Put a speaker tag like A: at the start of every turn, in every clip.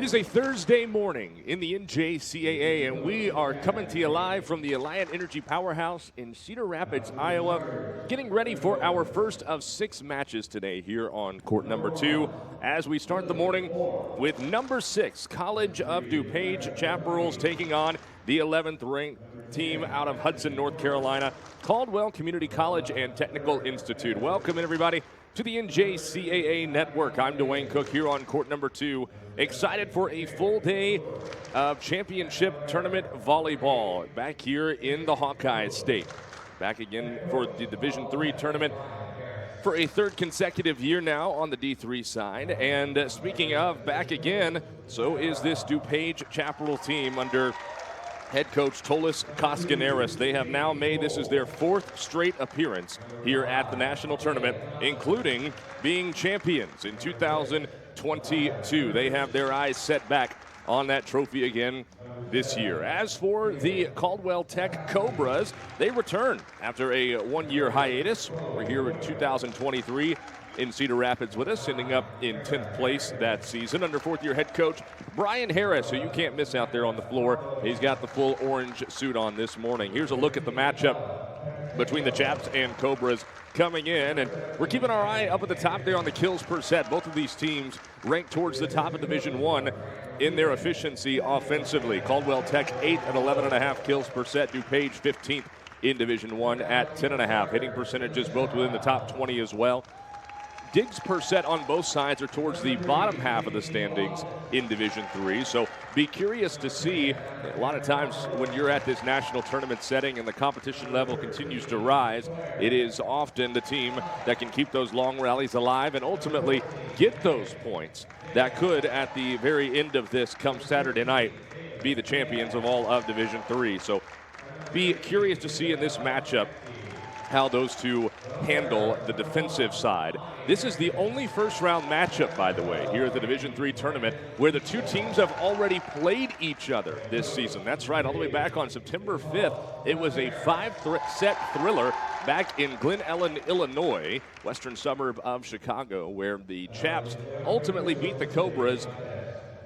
A: is a Thursday morning in the NJCAA, and we are coming to you live from the Alliant Energy Powerhouse in Cedar Rapids, Iowa, getting ready for our first of 6 matches today here on court number 2 as we start the morning with number 6, College of DuPage Chaparrals taking on the 11th ranked team out of Hudson, North Carolina, Caldwell Community College and Technical Institute. Welcome, everybody, to the NJCAA Network. I'm Dwayne Cook here on court number 2. Excited for a full day of championship tournament volleyball back here in the Hawkeye State. Back again for the Division III tournament for a 3rd consecutive year now on the D3 side. And speaking of back again, so is this DuPage Chaparral team under head coach Tolis Koskaneris. They have now made this is their 4th straight appearance here at the national tournament, including being champions in 2022. They have their eyes set back on that trophy again this year. As for the Caldwell Tech Cobras, they return after a 1-year hiatus. We're here in 2023 in Cedar Rapids with us, ending up in 10th place that season under 4th-year head coach Brian Harris, who you can't miss out there on the floor. He's got the full orange suit on this morning. Here's a look at the matchup between the Chaps and Cobras coming in, and we're keeping our eye up at the top there on the kills per set. Both of these teams ranked towards the top of Division I in their efficiency offensively. Caldwell Tech 8th at 11.5 kills per set. DuPage 15th in Division I at 10.5. Hitting percentages both within the top 20 as well. Digs per set on both sides are towards the bottom half of the standings in Division III. So be curious to see. A lot of times when you're at this national tournament setting and the competition level continues to rise, it is often the team that can keep those long rallies alive and ultimately get those points that could, at the very end of this come Saturday night, be the champions of all of Division III. So be curious to see in this matchup how those two handle the defensive side. This is the only first-round matchup, by the way, here at the Division III tournament, where the two teams have already played each other this season. That's right, all the way back on September 5th. It was a 5-set thriller back in Glen Ellen, Illinois, western suburb of Chicago, where the Chaps ultimately beat the Cobras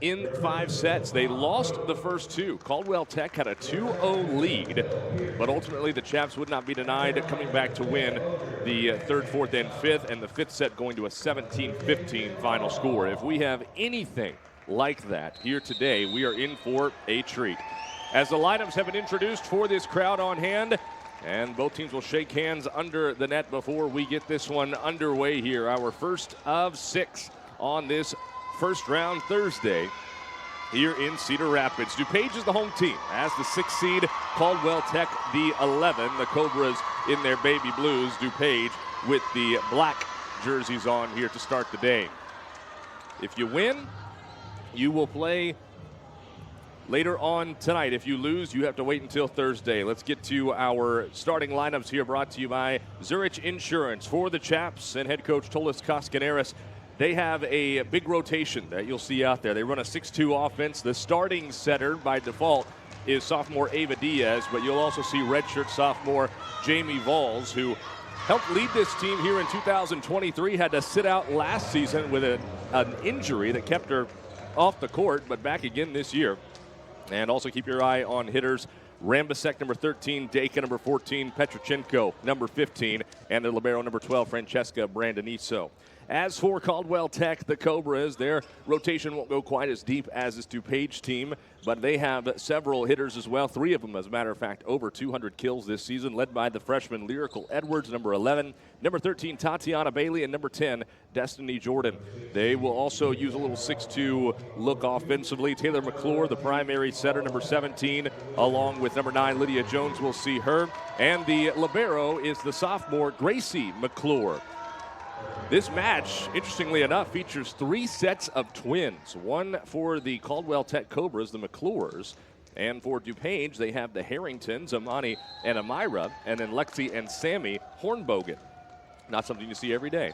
A: in 5 sets. They lost the first 2. Caldwell Tech had a 2-0 lead, but ultimately the Chaps would not be denied coming back to win the 3rd, 4th, and 5th, and the 5th set going to a 17-15 final score. If we have anything like that here today, we are in for a treat. As the lineups have been introduced for this crowd on hand, and both teams will shake hands under the net before we get this one underway here. Our first of 6 on this first round Thursday here in Cedar Rapids. DuPage is the home team as the 6th seed, Caldwell Tech the 11. The Cobras in their baby blues, DuPage with the black jerseys on here to start the day. If you win, you will play later on tonight. If you lose, you have to wait until Thursday. Let's get to our starting lineups here, brought to you by Zurich Insurance. For the Chaps and head coach Tolis Koskaneris, they have a big rotation that you'll see out there. They run a 6-2 offense. The starting setter by default is sophomore Ava Diaz, but you'll also see redshirt sophomore Jamie Valls, who helped lead this team here in 2023. Had to sit out last season with an injury that kept her off the court, but back again this year. And also keep your eye on hitters. Rambasek, number 13, Daka, number 14, Petrochenko, number 15, and their libero, number 12, Francesca Brandoniso. As for Caldwell Tech, the Cobras, their rotation won't go quite as deep as this DuPage team, but they have several hitters as well. 3 of them, as a matter of fact, over 200 kills this season, led by the freshman Lyrical Edwards, number 11, number 13, Tatiana Bailey, and number 10, Destiny Jordan. They will also use a little 6-2 look offensively. Taylor McClure, the primary setter, number 17, along with number 9, Lydia Jones. We'll see her. And the libero is the sophomore Gracie McClure. This match, interestingly enough, features 3 sets of twins. One for the Caldwell Tech Cobras, the McClures, and for DuPage, they have the Harringtons, Amani and Amira, and then Lexi and Sammy Hornbogen. Not something you see every day.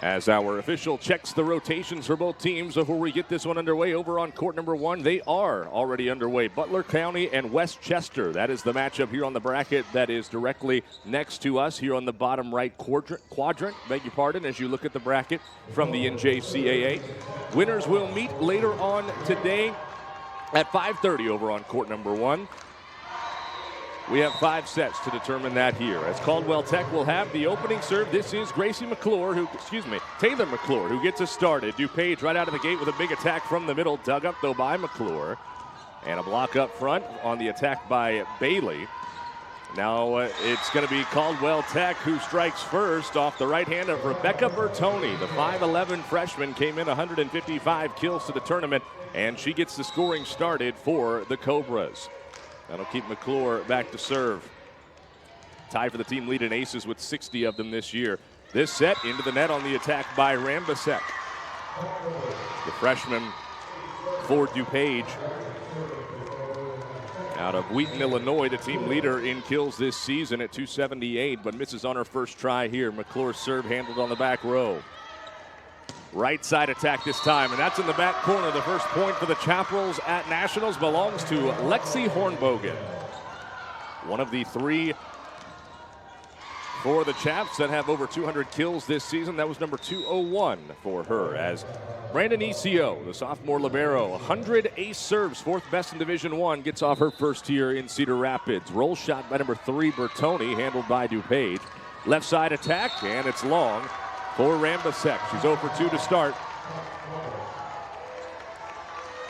A: As our official checks the rotations for both teams before we get this one underway over on court number 1, they are already underway. Butler County and Westchester. That is the matchup here on the bracket that is directly next to us here on the bottom right quadrant. Beg your pardon, as you look at the bracket from the NJCAA. Winners will meet later on today at 5:30 over on court number 1. We have 5 sets to determine that here. As Caldwell Tech will have the opening serve. This is Taylor McClure, who gets us started. DuPage right out of the gate with a big attack from the middle. Dug up, though, by McClure. And a block up front on the attack by Bailey. Now it's going to be Caldwell Tech who strikes first off the right hand of Rebecca Bertoni. The 5'11 freshman came in 155 kills to the tournament, and she gets the scoring started for the Cobras. That'll keep McClure back to serve. Tie for the team lead in aces with 60 of them this year. This set into the net on the attack by Rambasek. The freshman for DuPage. Out of Wheaton, Illinois, the team leader in kills this season at 278, but misses on her first try here. McClure's serve handled on the back row. Right side attack this time, and that's in the back corner. The first point for the Chaparrals at Nationals belongs to Lexi Hornbogen. One of the 3 for the Chaps that have over 200 kills this season. That was number 201 for her, as Brandon Ecio, the sophomore libero, 100 ace serves, 4th best in Division I, gets off her first here in Cedar Rapids. Roll shot by number 3, Bertoni, handled by DuPage. Left side attack, and it's long for Rambasek. She's 0 for 2 to start.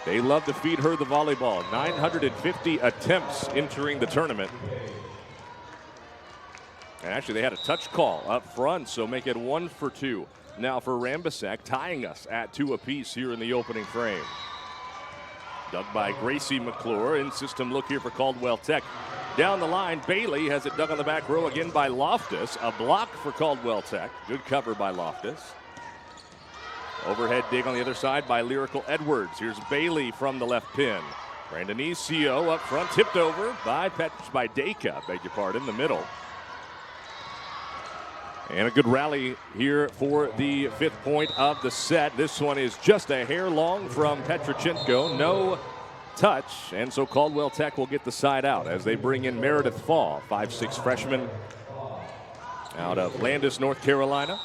A: They love to feed her the volleyball. 950 attempts entering the tournament. And actually, they had a touch call up front, so make it 1 for 2. Now for Rambasek, tying us at 2 apiece here in the opening frame. Dug by Gracie McClure. In system look here for Caldwell Tech. Down the line, Bailey has it dug on the back row again by Loftus. A block for Caldwell Tech. Good cover by Loftus. Overhead dig on the other side by Lyrical Edwards. Here's Bailey from the left pin. Brandon Ecio up front, tipped over by Deka, beg your pardon, the middle. And a good rally here for the 5th point of the set. This one is just a hair long from Petrochenko. No touch, and so Caldwell Tech will get the side out as they bring in Meredith Fall, 5'6 freshman out of Landis, North Carolina.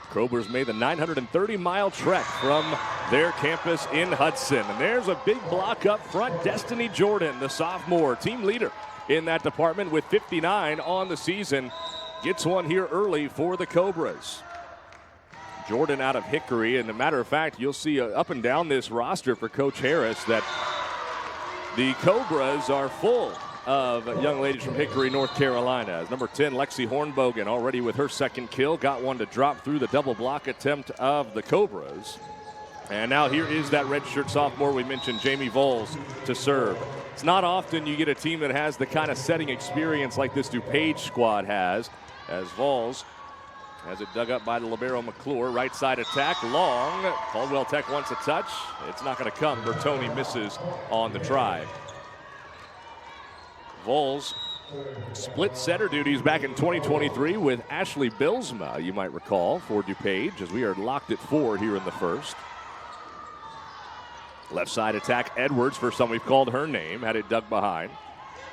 A: Cobras made the 930-mile trek from their campus in Hudson. And there's a big block up front. Destiny Jordan, the sophomore team leader in that department with 59 on the season, gets one here early for the Cobras. Jordan out of Hickory, and a matter of fact, you'll see up and down this roster for Coach Harris that the Cobras are full of young ladies from Hickory, North Carolina. As number 10, Lexi Hornbogen, already with her 2nd kill, got one to drop through the double block attempt of the Cobras. And now here is that redshirt sophomore we mentioned, Jamie Voles, to serve. It's not often you get a team that has the kind of setting experience like this DuPage squad has, as Voles has it dug up by the libero McClure. Right side attack, long. Caldwell Tech wants a touch. It's not going to come. Bertoni misses on the try. Voles split setter duties back in 2023 with Ashley Bilsma, you might recall, for DuPage, as we are locked at 4 here in the first. Left side attack, Edwards, first time we've called her name, had it dug behind.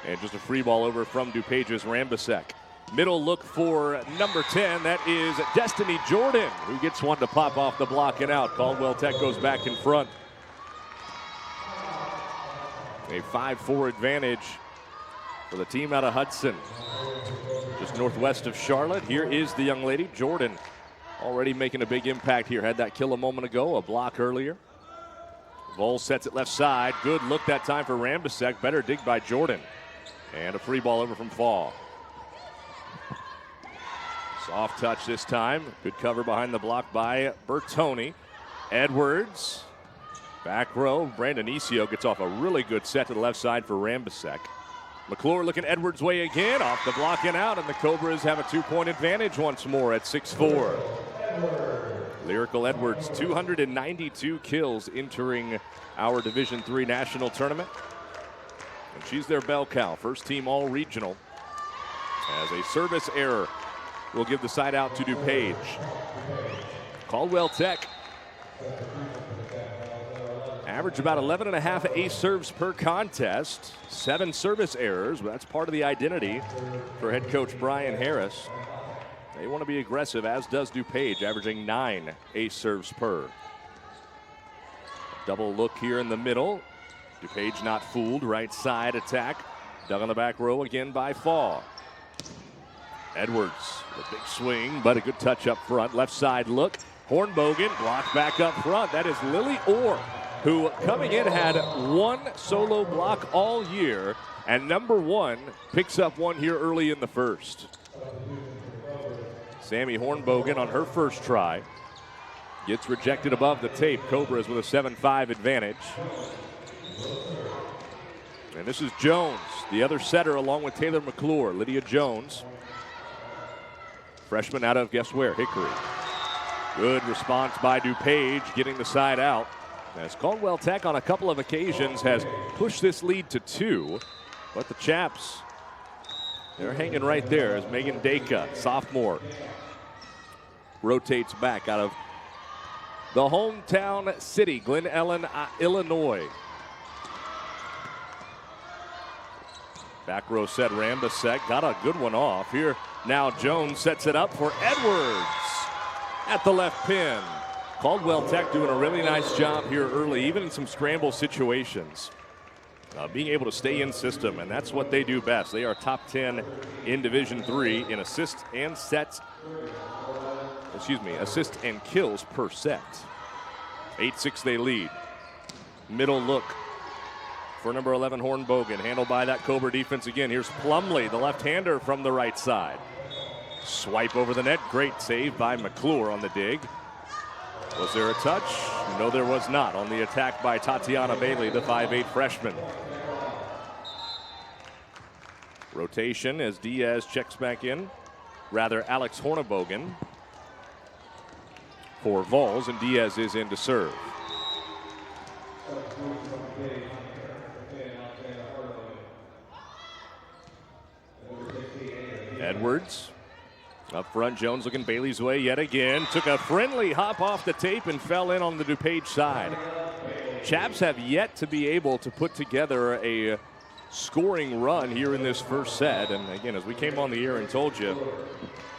A: And just a free ball over from DuPage's Rambasek. Middle look for number 10, that is Destiny Jordan, who gets one to pop off the block and out. Caldwell Tech goes back in front. A 5-4 advantage for the team out of Hudson. Just northwest of Charlotte, here is the young lady, Jordan, already making a big impact here. Had that kill a moment ago, a block earlier. Voles sets it left side. Good look that time for Rambasek. Better dig by Jordan. And a free ball over from Fall. Soft touch this time. Good cover behind the block by Bertoni. Edwards. Back row. Brandon Ecio gets off a really good set to the left side for Rambasek. McClure looking Edwards' way again. Off the block and out. And the Cobras have a 2-point advantage once more at 6-4. Lyrical Edwards, 292 kills entering our Division III national tournament. And she's their bell cow, first team all-regional. as a service error will give the side out to DuPage. Caldwell Tech average about 11.5 ace serves per contest, 7 service errors. That's part of the identity for head coach Brian Harris. They want to be aggressive, as does DuPage, averaging 9 ace serves per. Double look here in the middle. DuPage not fooled, right side attack. Dug on the back row again by Fall. Edwards, a big swing, but a good touch up front. Left side look. Hornbogen blocked back up front. That is Lily Orr, who coming in had 1 solo block all year, and number 1 picks up one here early in the first. Sammy Hornbogen on her first try gets rejected above the tape. Cobras with a 7-5 advantage. And this is Jones, the other setter, along with Taylor McClure. Lydia Jones, freshman out of, guess where, Hickory. Good response by DuPage, getting the side out. As Caldwell Tech on a couple of occasions has pushed this lead to 2, but the Chaps, they're hanging right there as Megan Dacre, sophomore, rotates back out of the hometown city, Glen Ellen, Illinois. Back row set, Rambasek got a good one off. Here now Jones sets it up for Edwards at the left pin. Caldwell Tech doing a really nice job here early, even in some scramble situations. Being able to stay in system, and that's what they do best. They are top 10 in Division III in assists and assists and kills per set. 8-6 they lead. Middle look for number 11 Hornbogen, handled by that Cobra defense again. Here's Plumley, the left-hander from the right side. Swipe over the net, great save by McClure on the dig. Was there a touch? No, there was not on the attack by Tatiana Bailey, the 5'8 freshman. Rotation as Diaz checks back in. Rather, Alex Hornbogen for Vols, and Diaz is in to serve. Edwards up front, Jones looking Bailey's way yet again. Took a friendly hop off the tape and fell in on the DuPage side. Chaps have yet to be able to put together a scoring run here in this first set. And again, as we came on the air and told you,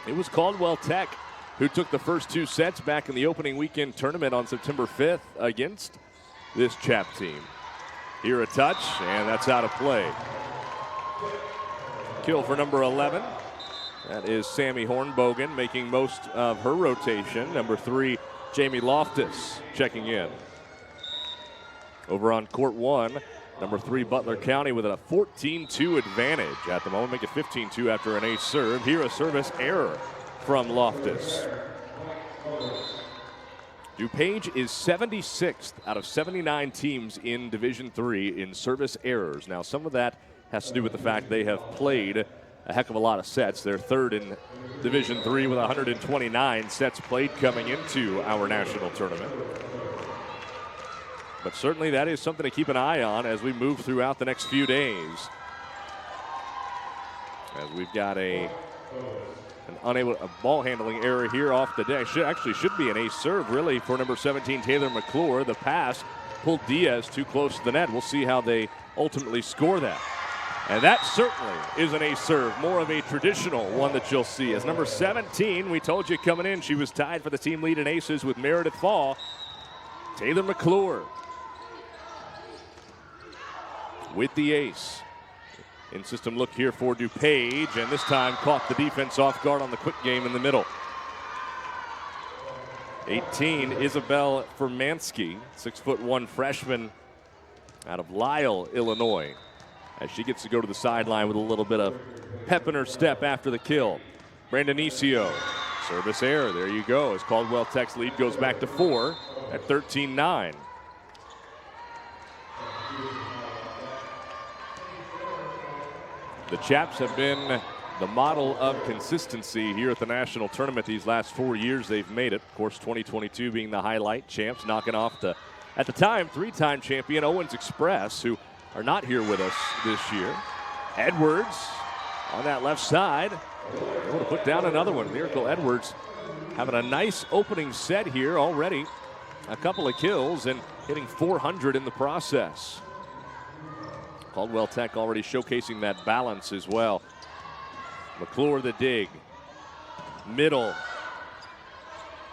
A: it was Caldwell Tech who took the first 2 sets back in the opening weekend tournament on September 5th against this Chap team. Here a touch, and that's out of play. Kill for number 11. That is Sammy Hornbogen making most of her rotation. Number 3, Jamie Loftus checking in. Over on court 1, number 3, Butler County with a 14-2 advantage at the moment. Make it 15-2 after an ace serve. Here a service error from Loftus. DuPage is 76th out of 79 teams in Division III in service errors. Now, some of that has to do with the fact they have played a heck of a lot of sets. They're 3rd in Division III with 129 sets played coming into our national tournament. But certainly that is something to keep an eye on as we move throughout the next few days. As we've got a ball handling error here off the deck. Should be an ace serve really for number 17 Taylor McClure. The pass pulled Diaz too close to the net. We'll see how they ultimately score that. And that certainly is an ace serve, more of a traditional one that you'll see. As number 17, we told you coming in, she was tied for the team lead in aces with Meredith Fall. Taylor McClure with the ace. In system look here for DuPage, and this time caught the defense off guard on the quick game in the middle. 18, Isabel Fermansky, 6'1" freshman out of Lisle, Illinois, as she gets to go to the sideline with a little bit of pep in her step after the kill. Brandonicio, service error, there you go, as Caldwell Tech's lead goes back to 4 at 13-9. The Chaps have been the model of consistency here at the national tournament these last 4 years they've made it. Of course, 2022 being the highlight. Champs knocking off the, at the time, 3-time champion Owens Express, who are not here with us this year. Edwards, on that left side. Able to put down another one. Miracle Edwards having a nice opening set here already. A couple of kills and hitting 400 in the process. Caldwell Tech already showcasing that balance as well. McClure the dig. Middle.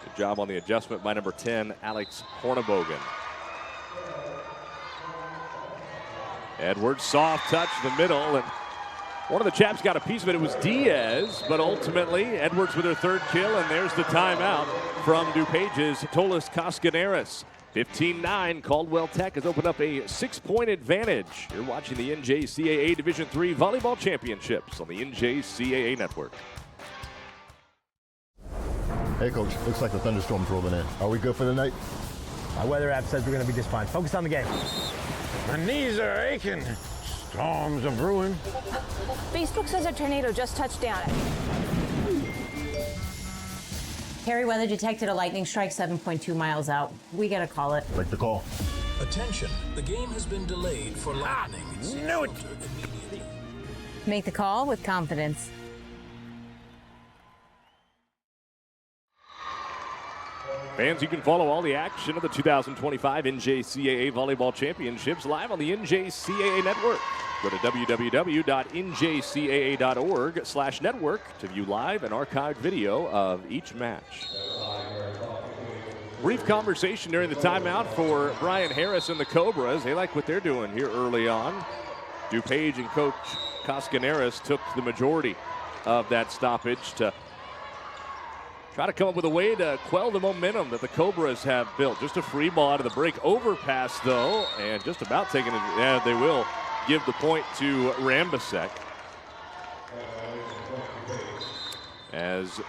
A: Good job on the adjustment by number 10, Alex Hornebogen. Edwards, soft touch the middle, and one of the chaps got a piece of it. It was Diaz, but ultimately Edwards with her third kill, and there's the timeout from DuPage's Tolis Cascaneras. 15-9, Caldwell Tech has opened up a 6-point advantage. You're watching the NJCAA Division III Volleyball Championships on the NJCAA Network.
B: Hey, Coach. Looks like the thunderstorm's rolling in. Are we good for the night?
C: My weather app says we're going to be just fine. Focus on the game.
D: My knees are aching. Storms are brewing.
E: Facebook says a tornado just touched down.
F: Harry weather detected a lightning strike 7.2 miles out. We got to call it.
B: Like the call.
G: Attention, the game has been delayed for lightning.
D: Knew it.
F: Make the call with confidence.
A: Fans, you can follow all the action of the 2025 NJCAA Volleyball Championships live on the NJCAA Network. Go to www.njcaa.org/network to view live and archived video of each match. Brief conversation during the timeout for Brian Harris and the Cobras. They like what they're doing here early on. DuPage and Coach Cascaneras took the majority of that stoppage to try to come up with a way to quell the momentum that the Cobras have built. Just a free ball out of the break. Overpass, though, and just about taking it. Yeah, they will give the point to Rambisek. As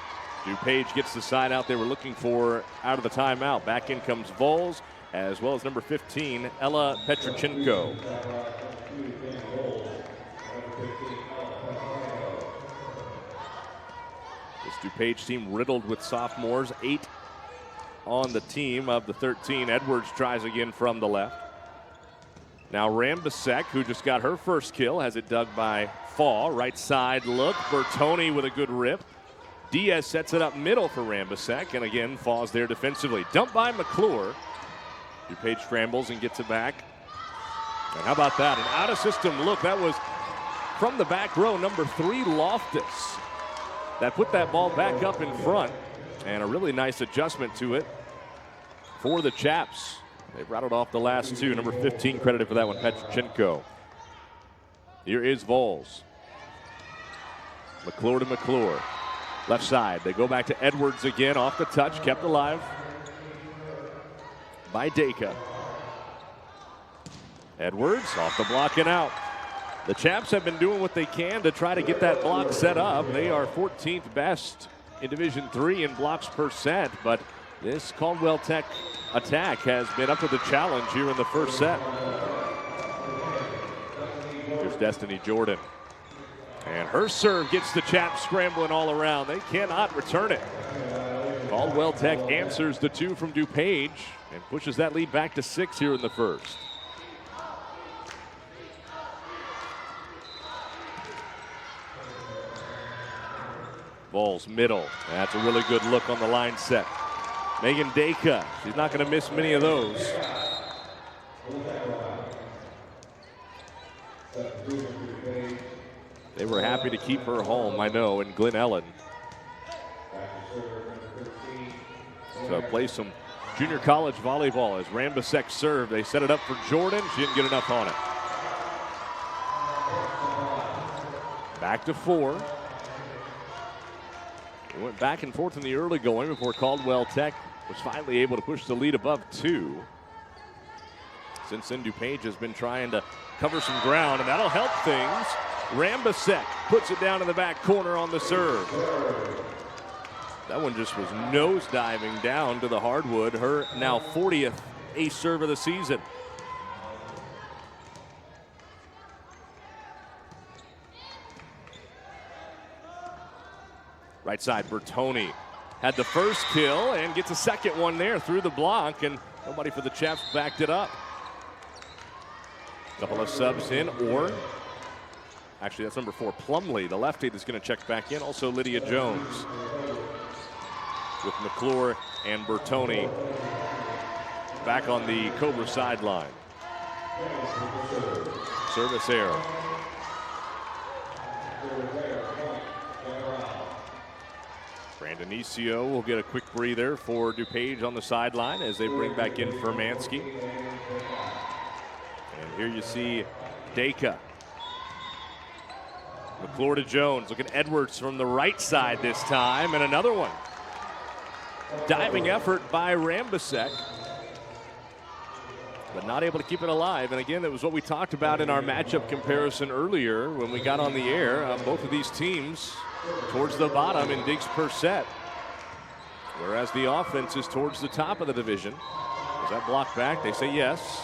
A: DuPage gets the side out they were looking for out of the timeout. Back in comes Vols, as well as number 15, Ella Petrichenko. This DuPage team riddled with sophomores, 8 on the team of the 13. Edwards tries again from the left. Now Rambisek, who just got her first kill, has it dug by Fall. Right side look, Bertoni with a good rip. Diaz sets it up middle for Rambisek, and again, Fall's there defensively. Dumped by McClure. DuPage scrambles and gets it back. And how about that? An out-of-system look. That was from the back row, number 3, Loftus. That put that ball back up in front, and a really nice adjustment to it for the Chaps. They've rattled off the last two. Number 15 credited for that one, Petrichenko. Here is Vols. McClure to McClure. Left side, they go back to Edwards again, off the touch, kept alive by Dacre. Edwards off the block and out. The Chaps have been doing what they can to try to get that block set up. They are 14th best in Division III in blocks percent, but this Caldwell Tech attack has been up to the challenge here in the first set. Here's Destiny Jordan. And her serve gets the Chaps scrambling all around. They cannot return it. Caldwell Tech answers the 2 from DuPage and pushes that lead back to 6 here in the first. Vols middle. That's a really good look on the line set. Megan Dacre, she's not going to miss many of those. They were happy to keep her home, I know, in Glen Ellen. So play some junior college volleyball as Rambisek served. They set it up for Jordan. She didn't get enough on it. Back to 4. It went back and forth in the early going before Caldwell Tech was finally able to push the lead above 2. Since then, DuPage has been trying to cover some ground, and that'll help things. Rambisek puts it down in the back corner on the serve. That one just was nosediving down to the hardwood. Her now 40th ace serve of the season. Right side, Bertoni had the first kill and gets a second one there through the block, and nobody for the Chaps backed it up. Couple of subs in, Orr Actually, that's number 4, Plumley. The lefty that's going to check back in. Also, Lydia Jones with McClure and Bertoni back on the Cobra sideline. Service error. Brandonicio will get a quick breather for DuPage on the sideline as they bring back in Furmansky. And here you see Dacre. McClure to Jones. Look at Edwards from the right side this time, and another one. Diving effort by Rambisek, but not able to keep it alive. And again, that was what we talked about in our matchup comparison earlier when we got on the air. Both of these teams towards the bottom in digs per set, whereas the offense is towards the top of the division. Is that blocked back? They say yes.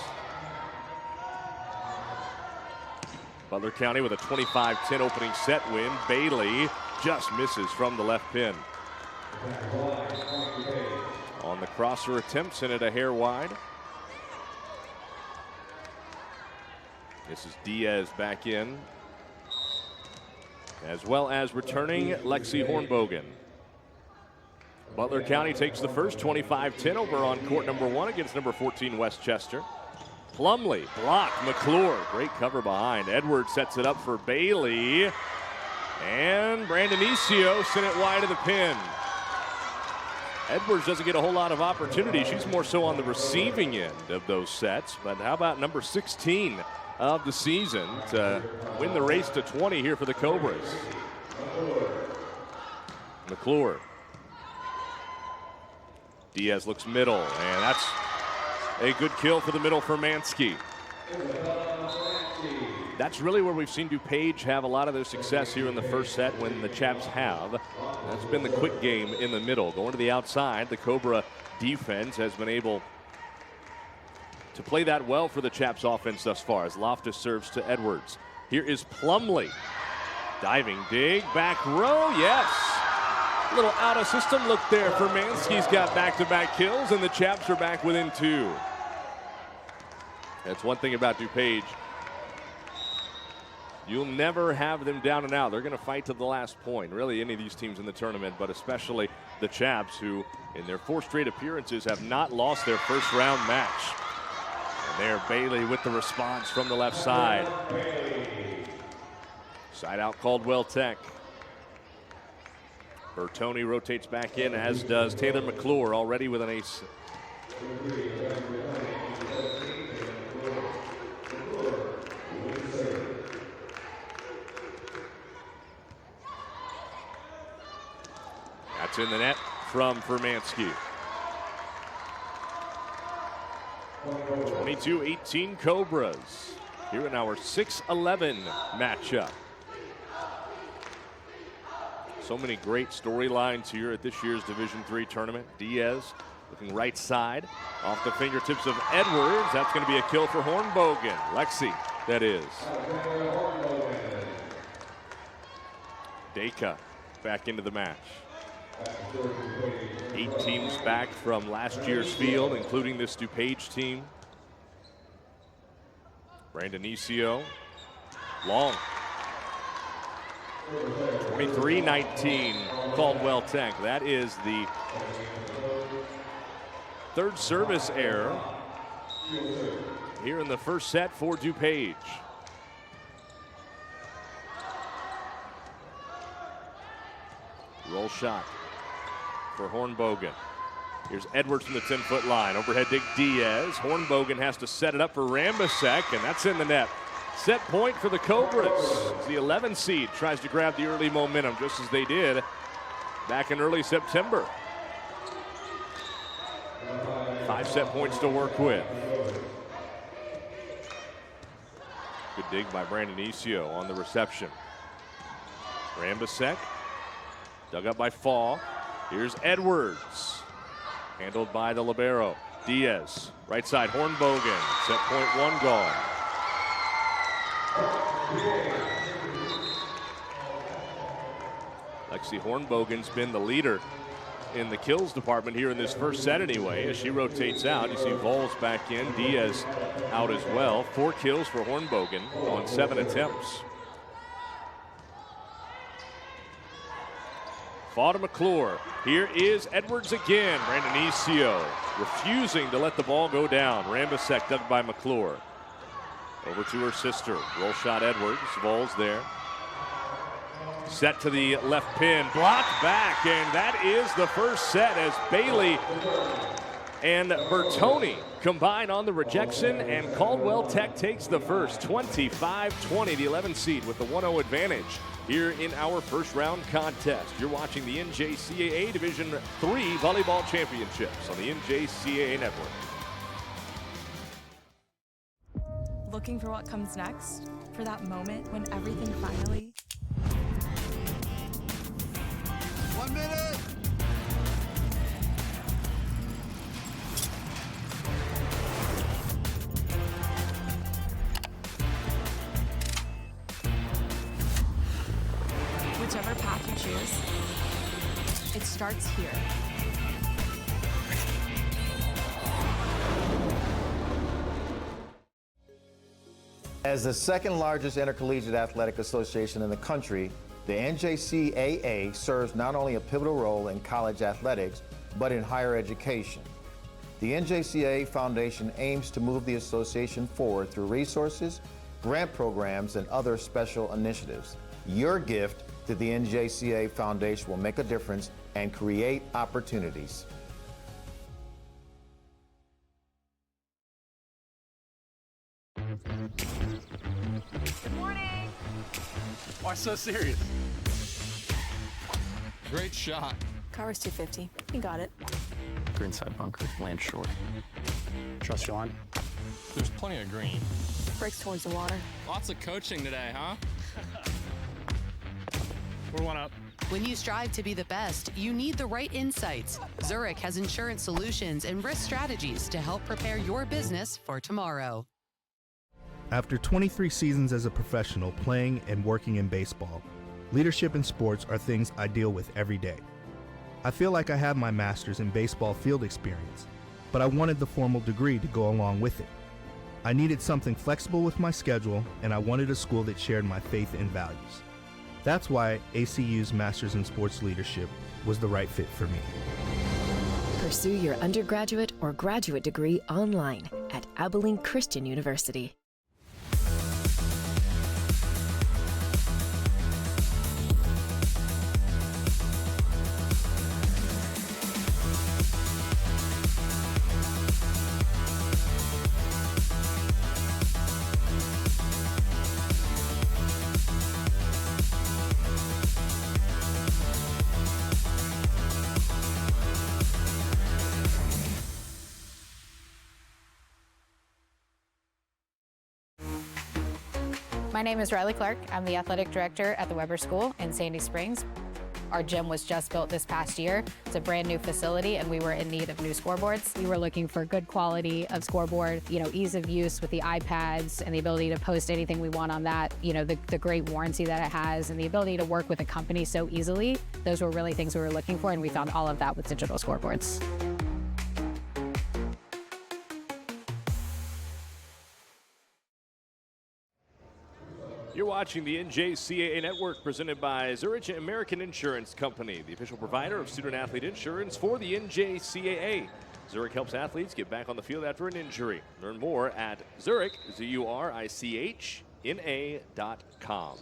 A: Butler County with a 25-10 opening set win. Bailey just misses from the left pin. On the crosser attempt, sent it a hair wide. This is Diaz back in, as well as returning Lexi Hornbogen. Butler County takes the first 25-10 over on court number 1 against number 14 Westchester. Plumley blocked. McClure, great cover behind. Edwards sets it up for Bailey, and Brandonicio sent it wide of the pin. Edwards doesn't get a whole lot of opportunity. She's more so on the receiving end of those sets. But how about number 16 of the season to win the race to 20 here for the Cobras? McClure. Diaz looks middle, and that's a good kill for the middle for Mansky. That's really where we've seen DuPage have a lot of their success here in the first set when the Chaps have. That's been the quick game in the middle. Going to the outside, the Cobra defense has been able to play that well for the Chaps offense thus far as Loftus serves to Edwards. Here is Plumley. Diving dig, back row, yes. A little out of system look there for Mansky's got back-to-back kills, and the Chaps are back within 2. That's one thing about DuPage. You'll never have them down and out. They're going to fight to the last point. Really, any of these teams in the tournament, but especially the Chaps, who in their 4 straight appearances have not lost their first round match. And there, Bailey with the response from the left side. Side out Caldwell Tech. Bertoni rotates back in, as does Taylor McClure, already with an ace. That's in the net from Furmansky. 22-18 Cobras here in our 6-11 matchup. So many great storylines here at this year's Division III tournament. Diaz looking right side off the fingertips of Edwards. That's going to be a kill for Hornbogen. Lexi, that is. Dacre back into the match. 8 teams back from last year's field, including this DuPage team. Brandonicio, long. 23-19 Caldwell Tech. That is the 3rd service error here in the first set for DuPage. Roll shot for Hornbogen. Here's Edwards from the 10-foot line. Overhead dig Diaz. Hornbogen has to set it up for Rambisek, and that's in the net. Set point for the Cobras. The 11 seed tries to grab the early momentum, just as they did back in early September. 5 set points to work with. Good dig by Brandonicio on the reception. Rambisek, dug up by Fall. Here's Edwards, handled by the libero. Diaz, right side, Hornbogen. Set point 1 gone. Lexi Hornbogen's been the leader in the kills department here in this first set anyway. As she rotates out, you see Vols back in, Diaz out as well. 4 kills for Hornbogen on 7 attempts. Fought to McClure. Here is Edwards again. Brandon Isio refusing to let the ball go down. Rambisek dug by McClure. Over to her sister. Roll shot Edwards. Vols there. Set to the left pin. Blocked back. And that is the first set as Bailey and Bertoni combine on the rejection. And Caldwell Tech takes the first. 25-20. The 11 seed with the 1-0 advantage here in our first round contest. You're watching the NJCAA Division III Volleyball Championships on the NJCAA Network.
H: Looking for what comes next? For that moment when everything finally...
B: 1 minute!
H: Whichever path you choose, it starts here.
I: As the second largest intercollegiate athletic association in the country, the NJCAA serves not only a pivotal role in college athletics, but in higher education. The NJCAA Foundation aims to move the association forward through resources, grant programs, and other special initiatives. Your gift to the NJCAA Foundation will make a difference and create opportunities.
H: Good morning.
J: Why so serious?
K: Great shot.
H: Car was 250. You got it.
K: Greenside bunker, land short.
J: Trust your line.
K: There's plenty of green.
H: Brakes towards the water.
K: Lots of coaching today, huh?
J: We're one up.
L: When you strive to be the best, you need the right insights. Zurich has insurance solutions and risk strategies to help prepare your business for tomorrow.
M: After 23 seasons as a professional playing and working in baseball, leadership in sports are things I deal with every day. I feel like I have my master's in baseball field experience, but I wanted the formal degree to go along with it. I needed something flexible with my schedule, and I wanted a school that shared my faith and values. That's why ACU's Master's in Sports Leadership was the right fit for me.
N: Pursue your undergraduate or graduate degree online at Abilene Christian University.
O: My name is Riley Clark. I'm the athletic director at the Weber School in Sandy Springs. Our gym was just built this past year. It's a brand new facility and we were in need of new scoreboards. We were looking for good quality of scoreboard, ease of use with the iPads and the ability to post anything we want on that, the great warranty that it has and the ability to work with a company so easily. Those were really things we were looking for and we found all of that with digital scoreboards.
A: You're watching the NJCAA Network presented by Zurich American Insurance Company, the official provider of student-athlete insurance for the NJCAA. Zurich helps athletes get back on the field after an injury. Learn more at Zurich, ZURICHNA.com.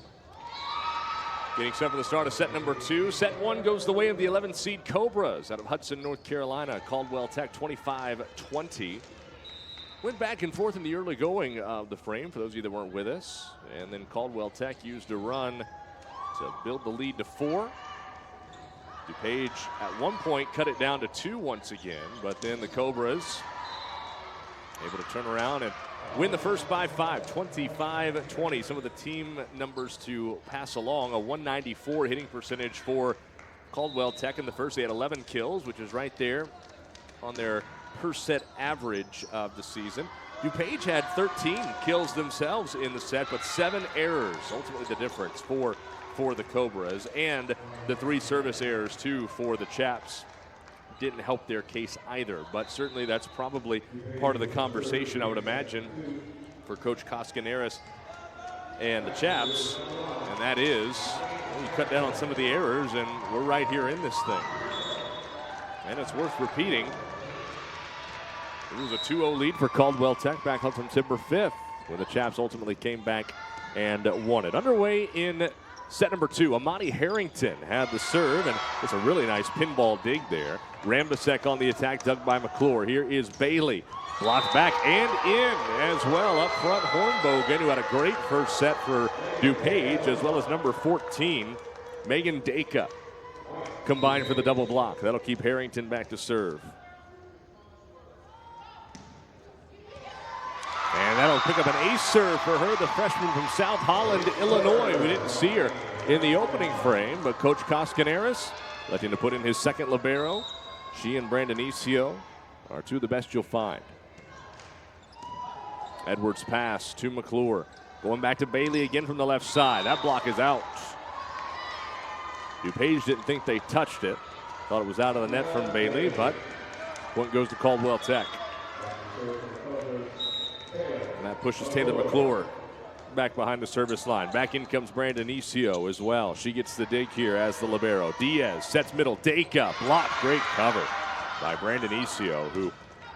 A: Getting set for the start of set number 2. Set 1 goes the way of the 11th seed Cobras out of Hudson, North Carolina. Caldwell Tech 25-20. Went back and forth in the early going of the frame, for those of you that weren't with us. And then Caldwell Tech used a run to build the lead to 4. DuPage at one point cut it down to 2 once again, but then the Cobras able to turn around and win the first by 5, 25-20. Some of the team numbers to pass along, a 194 hitting percentage for Caldwell Tech in the first. They had 11 kills, which is right there on their per set average of the season. DuPage had 13 kills themselves in the set, but 7 errors, ultimately the difference for the Cobras, and the 3 service errors too for the Chaps didn't help their case either, but certainly that's probably part of the conversation, I would imagine, for Coach Koskinaris and the Chaps, and that is, well, you cut down on some of the errors, and we're right here in this thing. And it's worth repeating. It was a 2-0 lead for Caldwell Tech back on September 5th, when the Chaps ultimately came back and won it. Underway in set number 2, Amani Harrington had the serve, and it's a really nice pinball dig there. Rambasek on the attack, dug by McClure. Here is Bailey. Blocked back and in as well. Up front, Hornbogen, who had a great first set for DuPage, as well as number 14, Megan Dacre, combined for the double block. That'll keep Harrington back to serve. And that'll pick up an ace serve for her, the freshman from South Holland, Illinois. We didn't see her in the opening frame, but Coach Coscanaris electing to put in his second libero. She and Brandonicio are two of the best you'll find. Edwards pass to McClure. Going back to Bailey again from the left side. That block is out. DuPage didn't think they touched it. Thought it was out of the net from Bailey, but point goes to Caldwell Tech. And that pushes Taylor McClure back behind the service line. Back in comes Brandonicio as well. She gets the dig here as the libero. Diaz sets middle. Dacre blocked. Great cover by Brandonicio, who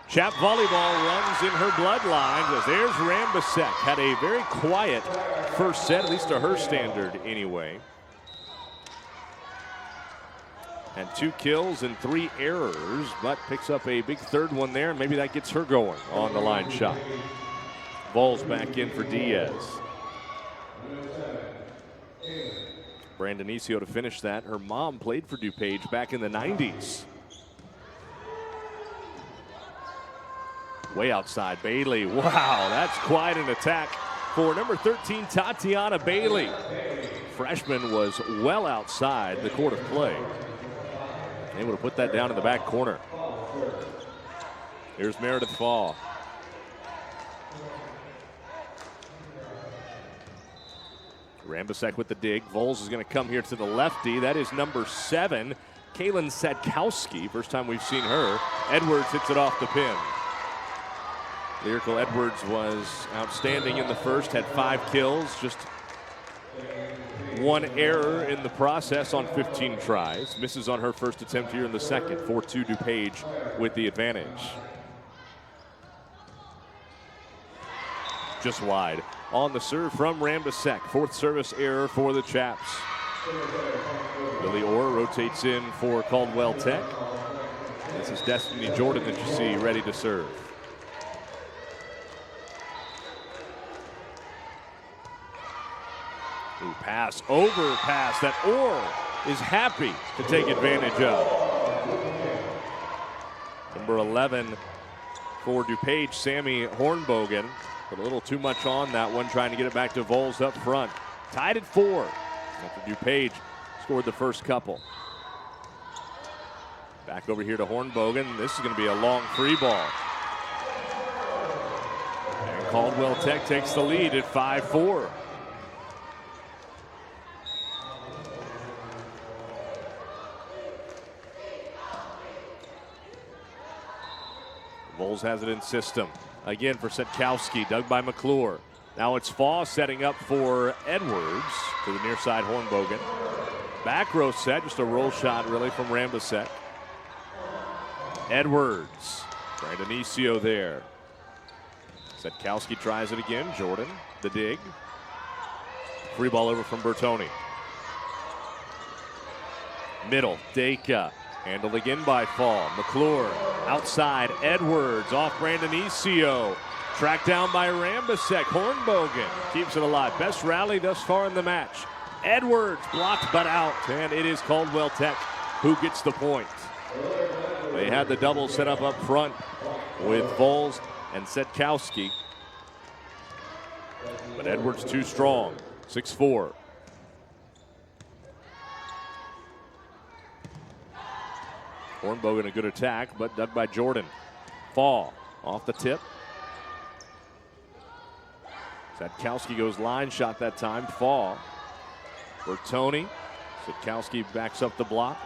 A: Chap volleyball runs in her bloodlines as there's Rambasek. Had a very quiet first set, at least to her standard anyway. Had 2 kills and 3 errors, but picks up a big third one there, and maybe that gets her going on the line shot. Vols back in for Diaz. Brandonicio to finish that. Her mom played for DuPage back in the 90s. Way outside, Bailey. Wow, that's quite an attack for number 13, Tatiana Bailey. Freshman was well outside the court of play. Able to put that down in the back corner. Here's Meredith Fall. Rambasek with the dig. Vols is going to come here to the lefty. That is number 7, Kaylin Sadkowski. First time we've seen her. Edwards hits it off the pin. Lyrical Edwards was outstanding in the first, had 5 kills, just 1 error in the process on 15 tries. Misses on her first attempt here in the second. 4-2 DuPage with the advantage. Just wide. On the serve from Rambasek. 4th service error for the Chaps. Lily Orr rotates in for Caldwell Tech. This is Destiny Jordan that you see ready to serve. Ooh, pass, overpass that Orr is happy to take advantage of. Number 11 for DuPage, Sammy Hornbogen. Put a little too much on that one, trying to get it back to Vols up front. Tied at 4 after DuPage scored the first couple. Back over here to Hornbogen. This is going to be a long free ball. And Caldwell Tech takes the lead at 5-4. Vols has it in system. Again for Sadkowski, dug by McClure. Now it's Faw setting up for Edwards to the near side, Hornbogen. Back row set, just a roll shot really from Rambasek. Edwards, Brandonicio there. Sadkowski tries it again, Jordan, the dig. Free ball over from Bertoni. Middle, Dacre. Handled again by Fall. McClure outside. Edwards off Brandonicio. Tracked down by Rambasek. Hornbogen keeps it alive. Best rally thus far in the match. Edwards blocked but out. And it is Caldwell Tech who gets the point. They had the double set up front with Vols and Sadkowski. But Edwards too strong. 6-4. Hornbogen a good attack, but dug by Jordan. Fall off the tip. Sadkowski goes line shot that time. Fall. Bertoni. Sadkowski backs up the block.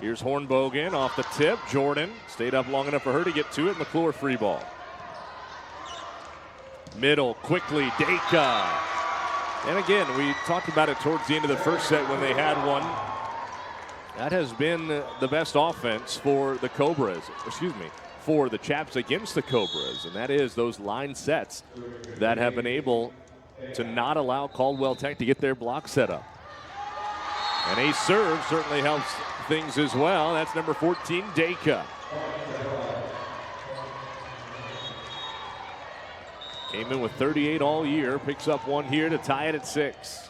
A: Here's Hornbogen off the tip. Jordan stayed up long enough for her to get to it. McClure free ball. Middle quickly. Dacre. And again, we talked about it towards the end of the first set when they had one. That has been the best offense for the Cobras, for the Chaps against the Cobras, and that is those line sets that have been able to not allow Caldwell Tech to get their block set up. And a serve certainly helps things as well. That's number 14, Dacre. Came in with 38 all year, picks up one here to tie it at 6.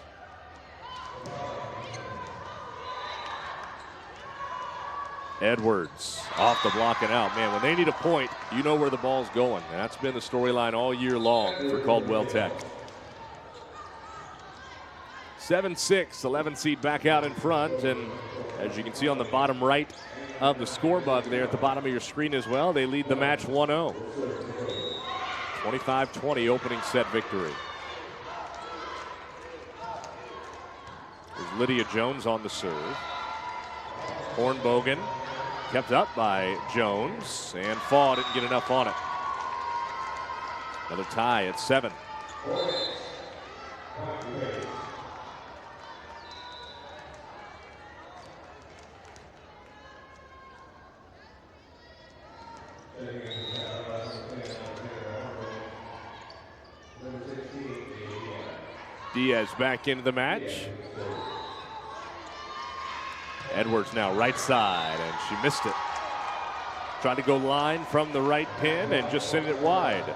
A: Edwards off the block and out. Man, when they need a point, you know where the ball's going. And that's been the storyline all year long for Caldwell Tech. 7-6, 11 seed back out in front. And as you can see on the bottom right of the scoreboard there at the bottom of your screen as well, they lead the match 1-0. 25-20 opening set victory. There's Lydia Jones on the serve. Hornbogen kept up by Jones, and Faw didn't get enough on it. Another tie at 7. Diaz back into the match. Edwards now right side, and she missed it. Tried to go line from the right pin and just sent it wide.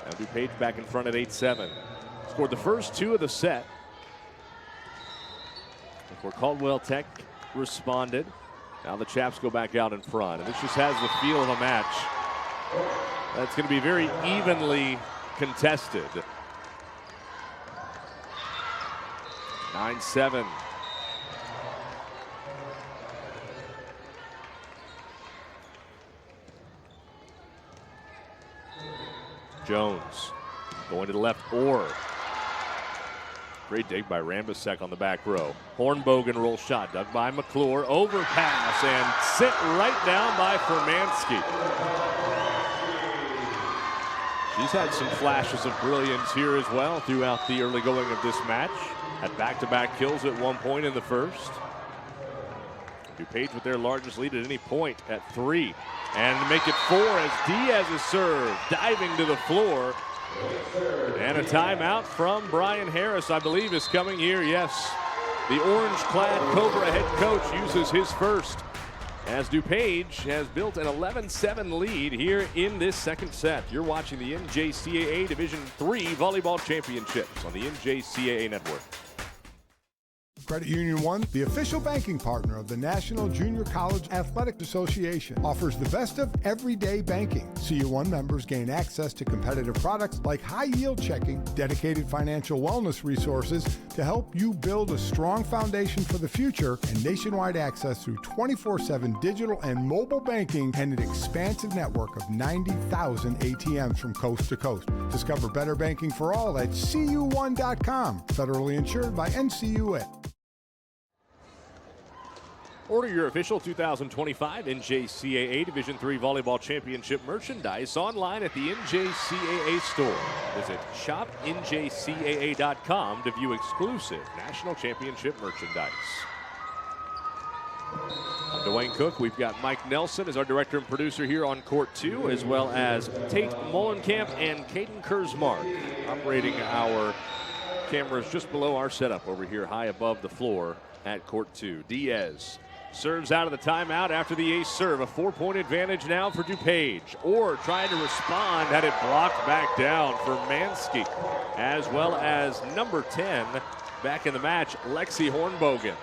A: Now DuPage back in front at 8-7. Scored the first 2 of the set before Caldwell Tech responded. Now the Chaps go back out in front, and this just has the feel of a match that's going to be very evenly contested. 9-7. Jones going to the left, or great dig by Rambisek on the back row. Hornbogen roll shot, dug by McClure, overpass, and sent right down by Furmanski. She's had some flashes of brilliance here as well throughout the early going of this match. Had back-to-back kills at one point in the first. DuPage with their largest lead at any point at 3. And make it 4 as Diaz's serve diving to the floor. And a timeout from Brian Harris, I believe, is coming here. Yes, the orange-clad Cobra head coach uses his first as DuPage has built an 11-7 lead here in this second set. You're watching the NJCAA Division III Volleyball Championships on the NJCAA Network.
P: Credit Union One, the official banking partner of the National Junior College Athletic Association, offers the best of everyday banking. CU1 members gain access to competitive products like high-yield checking, dedicated financial wellness resources to help you build a strong foundation for the future, and nationwide access through 24/7 digital and mobile banking and an expansive network of 90,000 ATMs from coast to coast. Discover better banking for all at cu1.com. Federally insured by NCUA.
A: Order your official 2025 NJCAA Division III Volleyball Championship merchandise online at the NJCAA store. Visit shopnjcaa.com to view exclusive national championship merchandise. I'm Dwayne Cook. We've got Mike Nelson as our director and producer here on Court 2, as well as Tate Molenkamp and Caden Kurzmark operating our cameras just below our setup over here high above the floor at Court 2. Diaz serves out of the timeout after the ace serve. A 4-point advantage now for DuPage. Or trying to respond, had it blocked back down for Mansky, as well as number 10 back in the match, Lexi Hornbogen.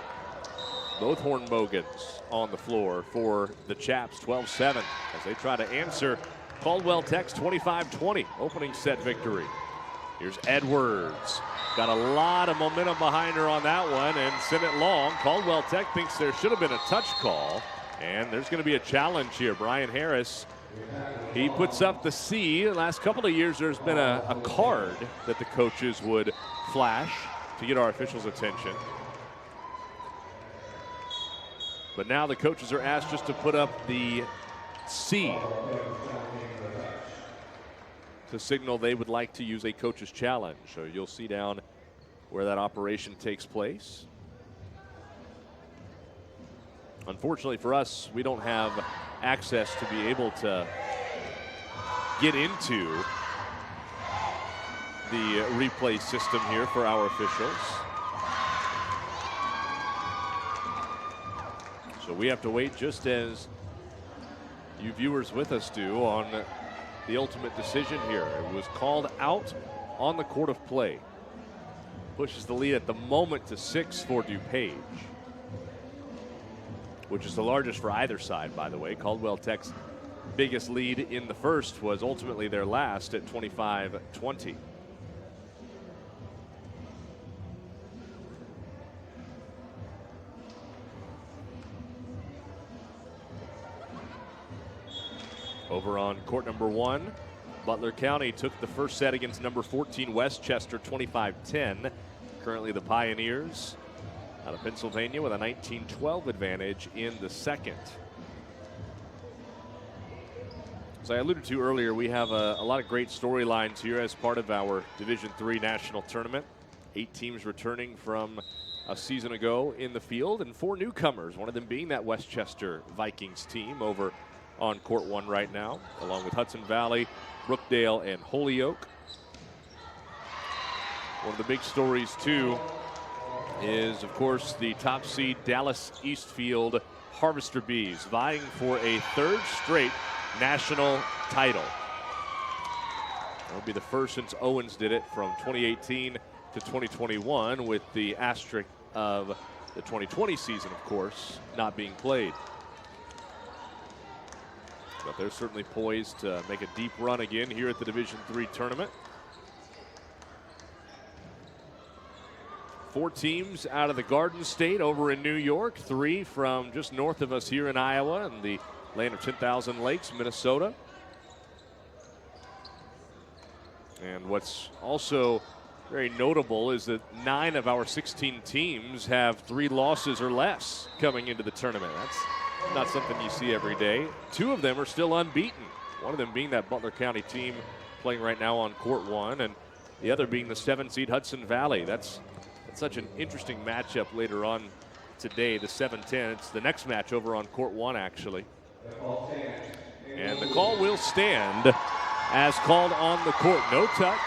A: Both Hornbogens on the floor for the Chaps, 12-7, as they try to answer Caldwell Tech's 25-20 opening set victory. Here's Edwards. Got a lot of momentum behind her on that one and sent it long. Caldwell Tech thinks there should have been a touch call, and there's going to be a challenge here. Brian Harris, he puts up the C. The last couple of years, there's been a card that the coaches would flash to get our officials' attention. But now the coaches are asked just to put up the C to signal they would like to use a coach's challenge. So you'll see down where that operation takes place. Unfortunately for us, we don't have access to be able to get into the replay system here for our officials. So we have to wait, just as you viewers with us do, on the ultimate decision here. It was called out on the court of play. Pushes the lead at the moment to 6 for DuPage, which is the largest for either side, by the way. Caldwell Tech's biggest lead in the first was ultimately their last at 25-20. Over on court number 1, Butler County took the first set against number 14 Westchester 25-10. Currently the Pioneers out of Pennsylvania with a 19-12 advantage in the second. As I alluded to earlier, we have a lot of great storylines here as part of our Division III national tournament. 8 teams returning from a season ago in the field, and 4 newcomers, one of them being that Westchester Vikings team over on court 1 right now, along with Hudson Valley, Brookdale, and Holyoke. One of the big stories, too, is, of course, the top seed Dallas Eastfield Harvester Bees vying for a 3rd straight national title. That'll be the first since Owens did it from 2018 to 2021, with the asterisk of the 2020 season, of course, not being played. But they're certainly poised to make a deep run again here at the Division III tournament. 4 teams out of the Garden State over in New York, 3 from just north of us here in Iowa and the land of 10,000 lakes, Minnesota. And what's also very notable is that 9 of our 16 teams have 3 losses or less coming into the tournament. That's not something you see every day. 2 of them are still unbeaten. One of them being that Butler County team playing right now on court 1, and the other being the 7 seed Hudson Valley. That's such an interesting matchup later on today, the 7-10. It's the next match over on court 1, actually. And the call will stand as called on the court. No touch.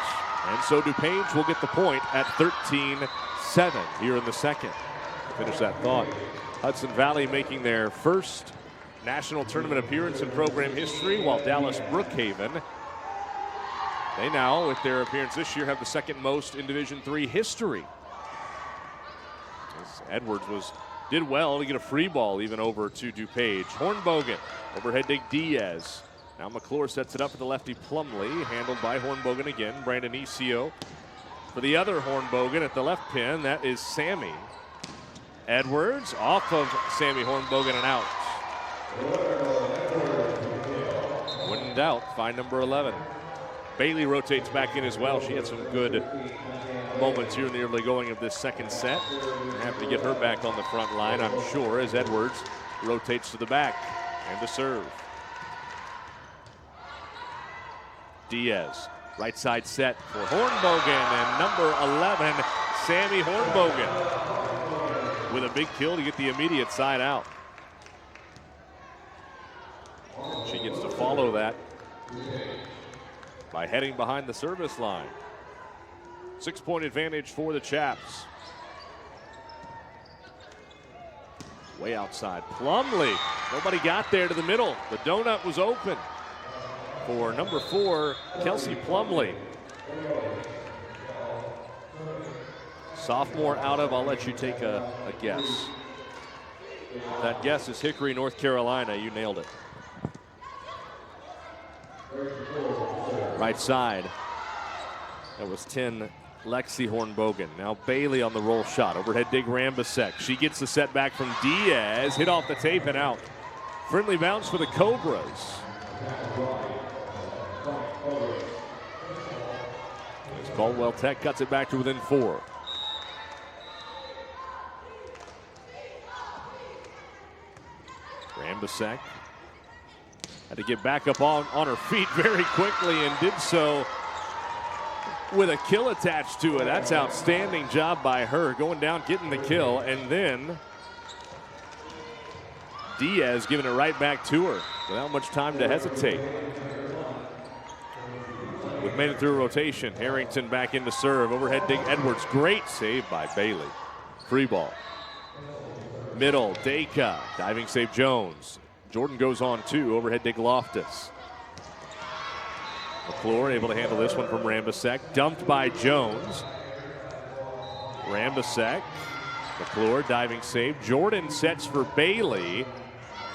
A: And so DuPage will get the point at 13-7 here in the second. Finish that thought. Hudson Valley making their first national tournament appearance in program history, while Dallas Brookhaven, they now, with their appearance this year, have the second most in Division III history. As Edwards did well to get a free ball even over to DuPage. Hornbogen, overhead dig Diaz. Now McClure sets it up for the lefty Plumley, handled by Hornbogen again. Brandon Isio for the other Hornbogen at the left pin. That is Sammy. Edwards off of Sammy Hornbogen and out. When in doubt, find number 11. Bailey rotates back in as well. She had some good moments here in the early going of this second set. Have to get her back on the front line, I'm sure, as Edwards rotates to the back and to serve. Diaz, right side set for Hornbogen, and number 11, Sammy Hornbogen, with a big kill to get the immediate side out. She gets to follow that by heading behind the service line. 6-point advantage for the Chaps. Way outside, Plumley. Nobody got there to the middle. The donut was open for number 4, Kelsey Plumley. Sophomore out of, I'll let you take a guess. That guess is Hickory, North Carolina. You nailed it. Right side. That was 10, Lexi Hornbogen. Now Bailey on the roll shot. Overhead dig Rambasek. She gets the set back from Diaz. Hit off the tape and out. Friendly bounce for the Cobras. As Caldwell Tech cuts it back to within 4. Rambasek had to get back up on her feet very quickly and did so with a kill attached to it. That's outstanding job by her, going down, getting the kill, and then Diaz giving it right back to her without much time to hesitate. We've made it through a rotation. Harrington back in to serve. Overhead dig Edwards. Great save by Bailey. Free ball. Middle, Dacre. Diving save Jones. Jordan goes on two. Overhead dig Loftus. McClure able to handle this one from Rambisek. Dumped by Jones. Rambisek. McClure diving save. Jordan sets for Bailey.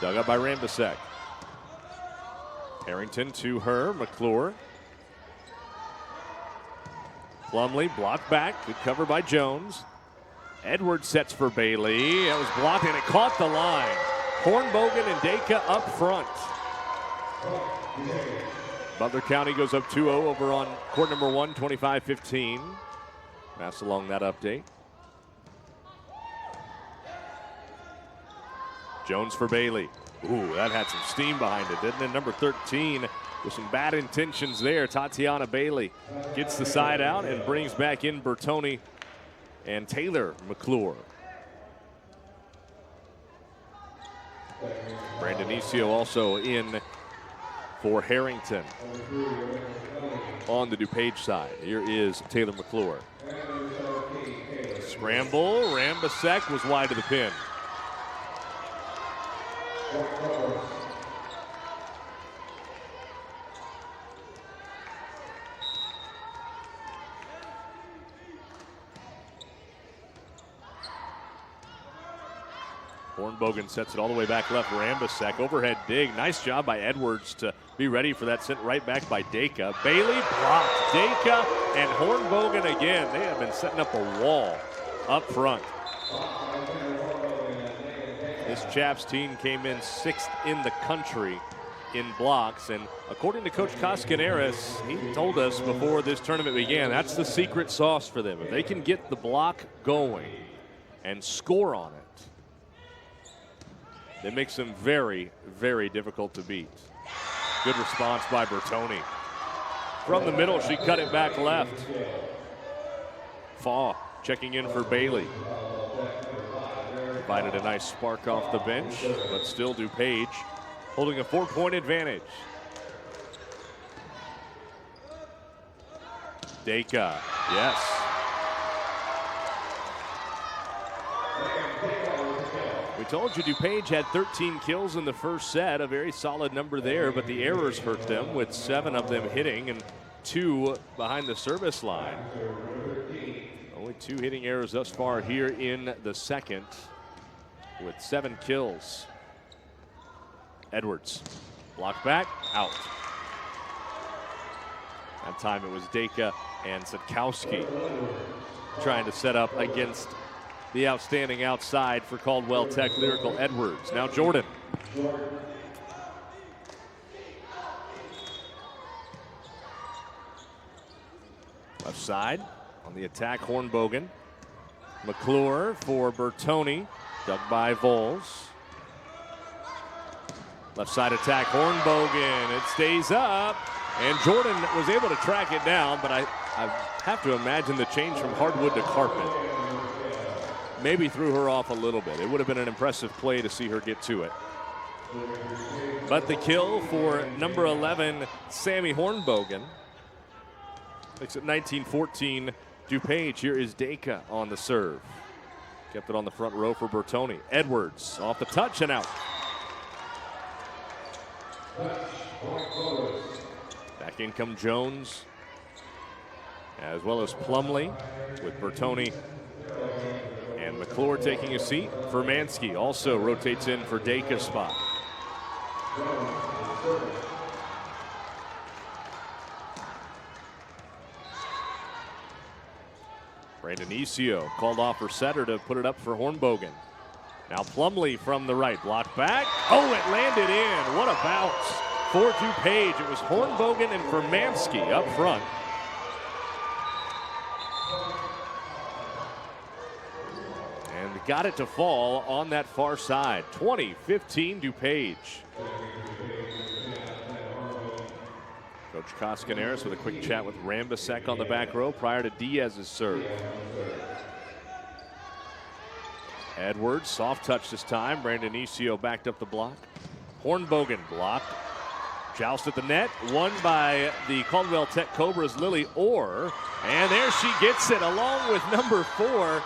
A: Dug up by Rambisek. Harrington to her. McClure. Plumlee blocked back. Good cover by Jones. Edwards sets for Bailey. That was blocked and it caught the line. Hornbogen and Dacre up front. Butler County goes up 2-0 over on court number 1, 25-15. Pass along that update. Jones for Bailey. Ooh, that had some steam behind it, didn't it? Number 13 with some bad intentions there. Tatiana Bailey gets the side out and brings back in Bertoni and Taylor McClure. Brandonicio also in for Harrington. On the DuPage side, here is Taylor McClure. Scramble, Rambisek was wide of the pin. Hornbogen sets it all the way back left. Rambisek, overhead dig. Nice job by Edwards to be ready for that, sent right back by Dacre. Bailey blocked. Dacre and Hornbogen again. They have been setting up a wall up front. This Chaps team came in 6th in the country in blocks, and according to Coach Cascaneres, he told us before this tournament began, that's the secret sauce for them. If they can get the block going and score on it, it makes them very, very difficult to beat. Good response by Bertoni. From the middle, she cut it back left. Faw checking in for Bailey. Provided a nice spark off the bench, but still DuPage holding a 4-point advantage. Dacre, yes. We told you DuPage had 13 kills in the first set, a very solid number there, but the errors hurt them with 7 of them hitting and 2 behind the service line. Only 2 hitting errors thus far here in the second with 7 kills. Edwards, blocked back, out. That time it was Dacre and Sitkowski trying to set up against the outstanding outside for Caldwell Tech, Lyrical Edwards. Now Jordan. Left side on the attack, Hornbogen. McClure for Bertoni, dug by Vols. Left side attack, Hornbogen. It stays up, and Jordan was able to track it down, but I have to imagine the change from hardwood to carpet maybe threw her off a little bit. It would have been an impressive play to see her get to it. But the kill for number 11, Sammy Hornbogen. Makes it 19-14 DuPage. Here is Dacre on the serve. Kept it on the front row for Bertoni. Edwards off the touch and out. Back in come Jones, as well as Plumlee, with Bertoni and McClure taking a seat. Furmansky also rotates in for Dacre's spot. Brandonicio called off her setter to put it up for Hornbogen. Now Plumlee from the right, blocked back. Oh, it landed in. What a bounce for DuPage. It was Hornbogen and Furmansky up front. And got it to fall on that far side. 20-15 DuPage. Coach Koskaneris with a quick chat with Rambisek on the back row prior to Diaz's serve. Edwards, soft touch this time. Brandon Isio backed up the block. Hornbogen blocked. Joust at the net, won by the Caldwell Tech Cobras, Lily Orr. And there she gets it, along with number 4,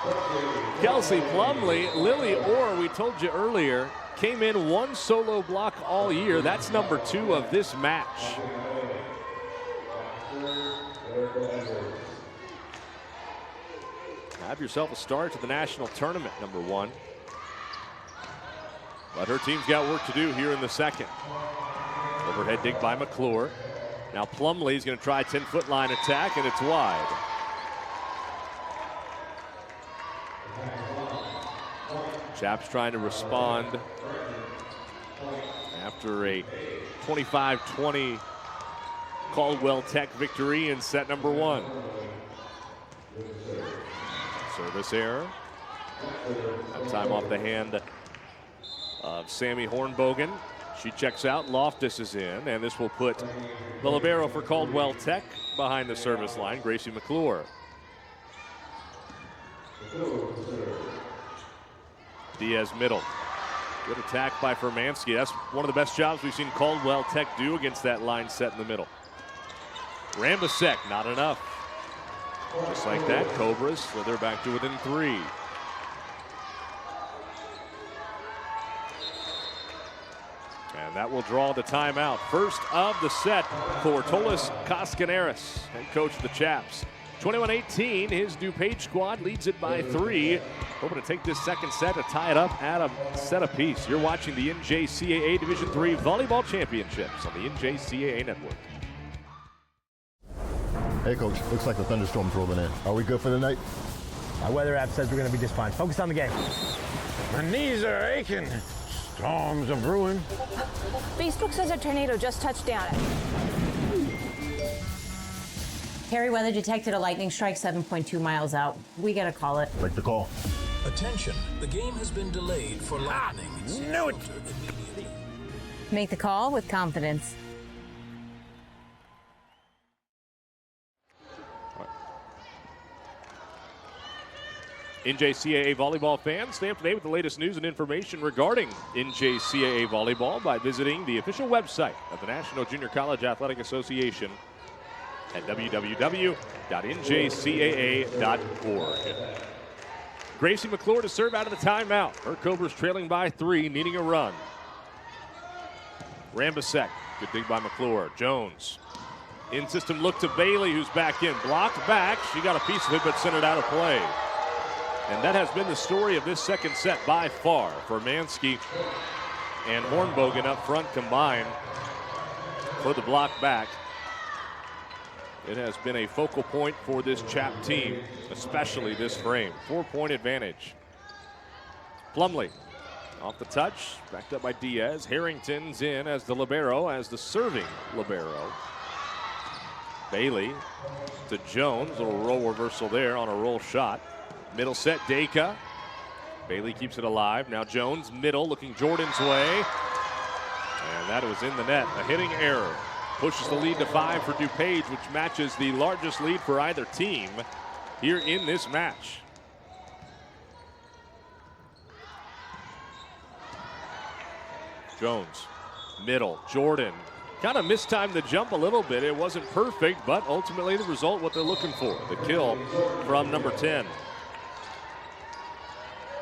A: Kelsey Plumley. Lily Orr, we told you earlier, came in one solo block all year. That's number 2 of this match. Have yourself a start to the national tournament, number 1. But her team's got work to do here in the second. Overhead dig by McClure. Now Plumley's going to try a 10-foot line attack, and it's wide. Chaps trying to respond after a 25-20 Caldwell Tech victory in set number 1. Service error. That time off the hand of Sammy Hornbogen. She checks out, Loftus is in, and this will put the libero for Caldwell Tech behind the service line, Gracie McClure. Diaz middle. Good attack by Furmansky. That's one of the best jobs we've seen Caldwell Tech do against that line set in the middle. Rambisek, not enough. Just like that, Cobras, so they're back to within 3. And that will draw the timeout. First of the set for Tolis Koskaneris, head coach of the Chaps. 21-18, his DuPage squad leads it by 3. Hoping to take this second set to tie it up at a set apiece. You're watching the NJCAA Division III Volleyball Championships on the NJCAA Network.
B: Hey, Coach. Looks like the thunderstorm's rolling in. Are we good for the night?
C: My weather app says we're going to be just fine. Focus on the game.
D: My knees are aching. Storms are brewing.
E: Facebook says a tornado just touched down.
F: Harry weather detected a lightning strike 7.2 miles out. We got to call it.
B: Like the call.
G: Attention, the game has been delayed for lightning.
D: Knew it.
F: Make the call with confidence.
A: NJCAA volleyball fans, stay up to date with the latest news and information regarding NJCAA volleyball by visiting the official website of the National Junior College Athletic Association at www.njcaa.org. Gracie McClure to serve out of the timeout. Her Cobras trailing by 3, needing a run. Rambisek, good dig by McClure. Jones, in-system look to Bailey, who's back in. Blocked back, she got a piece of it, but sent it out of play. And that has been the story of this second set by far for Mansky and Hornbogen up front combined for the block back. It has been a focal point for this Chap team, especially this frame. 4-point advantage. Plumley off the touch, backed up by Diaz. Harrington's in as the libero, as the serving libero. Bailey to Jones, a little roll reversal there on a roll shot. Middle set, Dacre. Bailey keeps it alive. Now Jones, middle, looking Jordan's way. And that was in the net. A hitting error. Pushes the lead to 5 for DuPage, which matches the largest lead for either team here in this match. Jones, middle, Jordan. Kind of mistimed the jump a little bit. It wasn't perfect, but ultimately the result what they're looking for. The kill from number 10.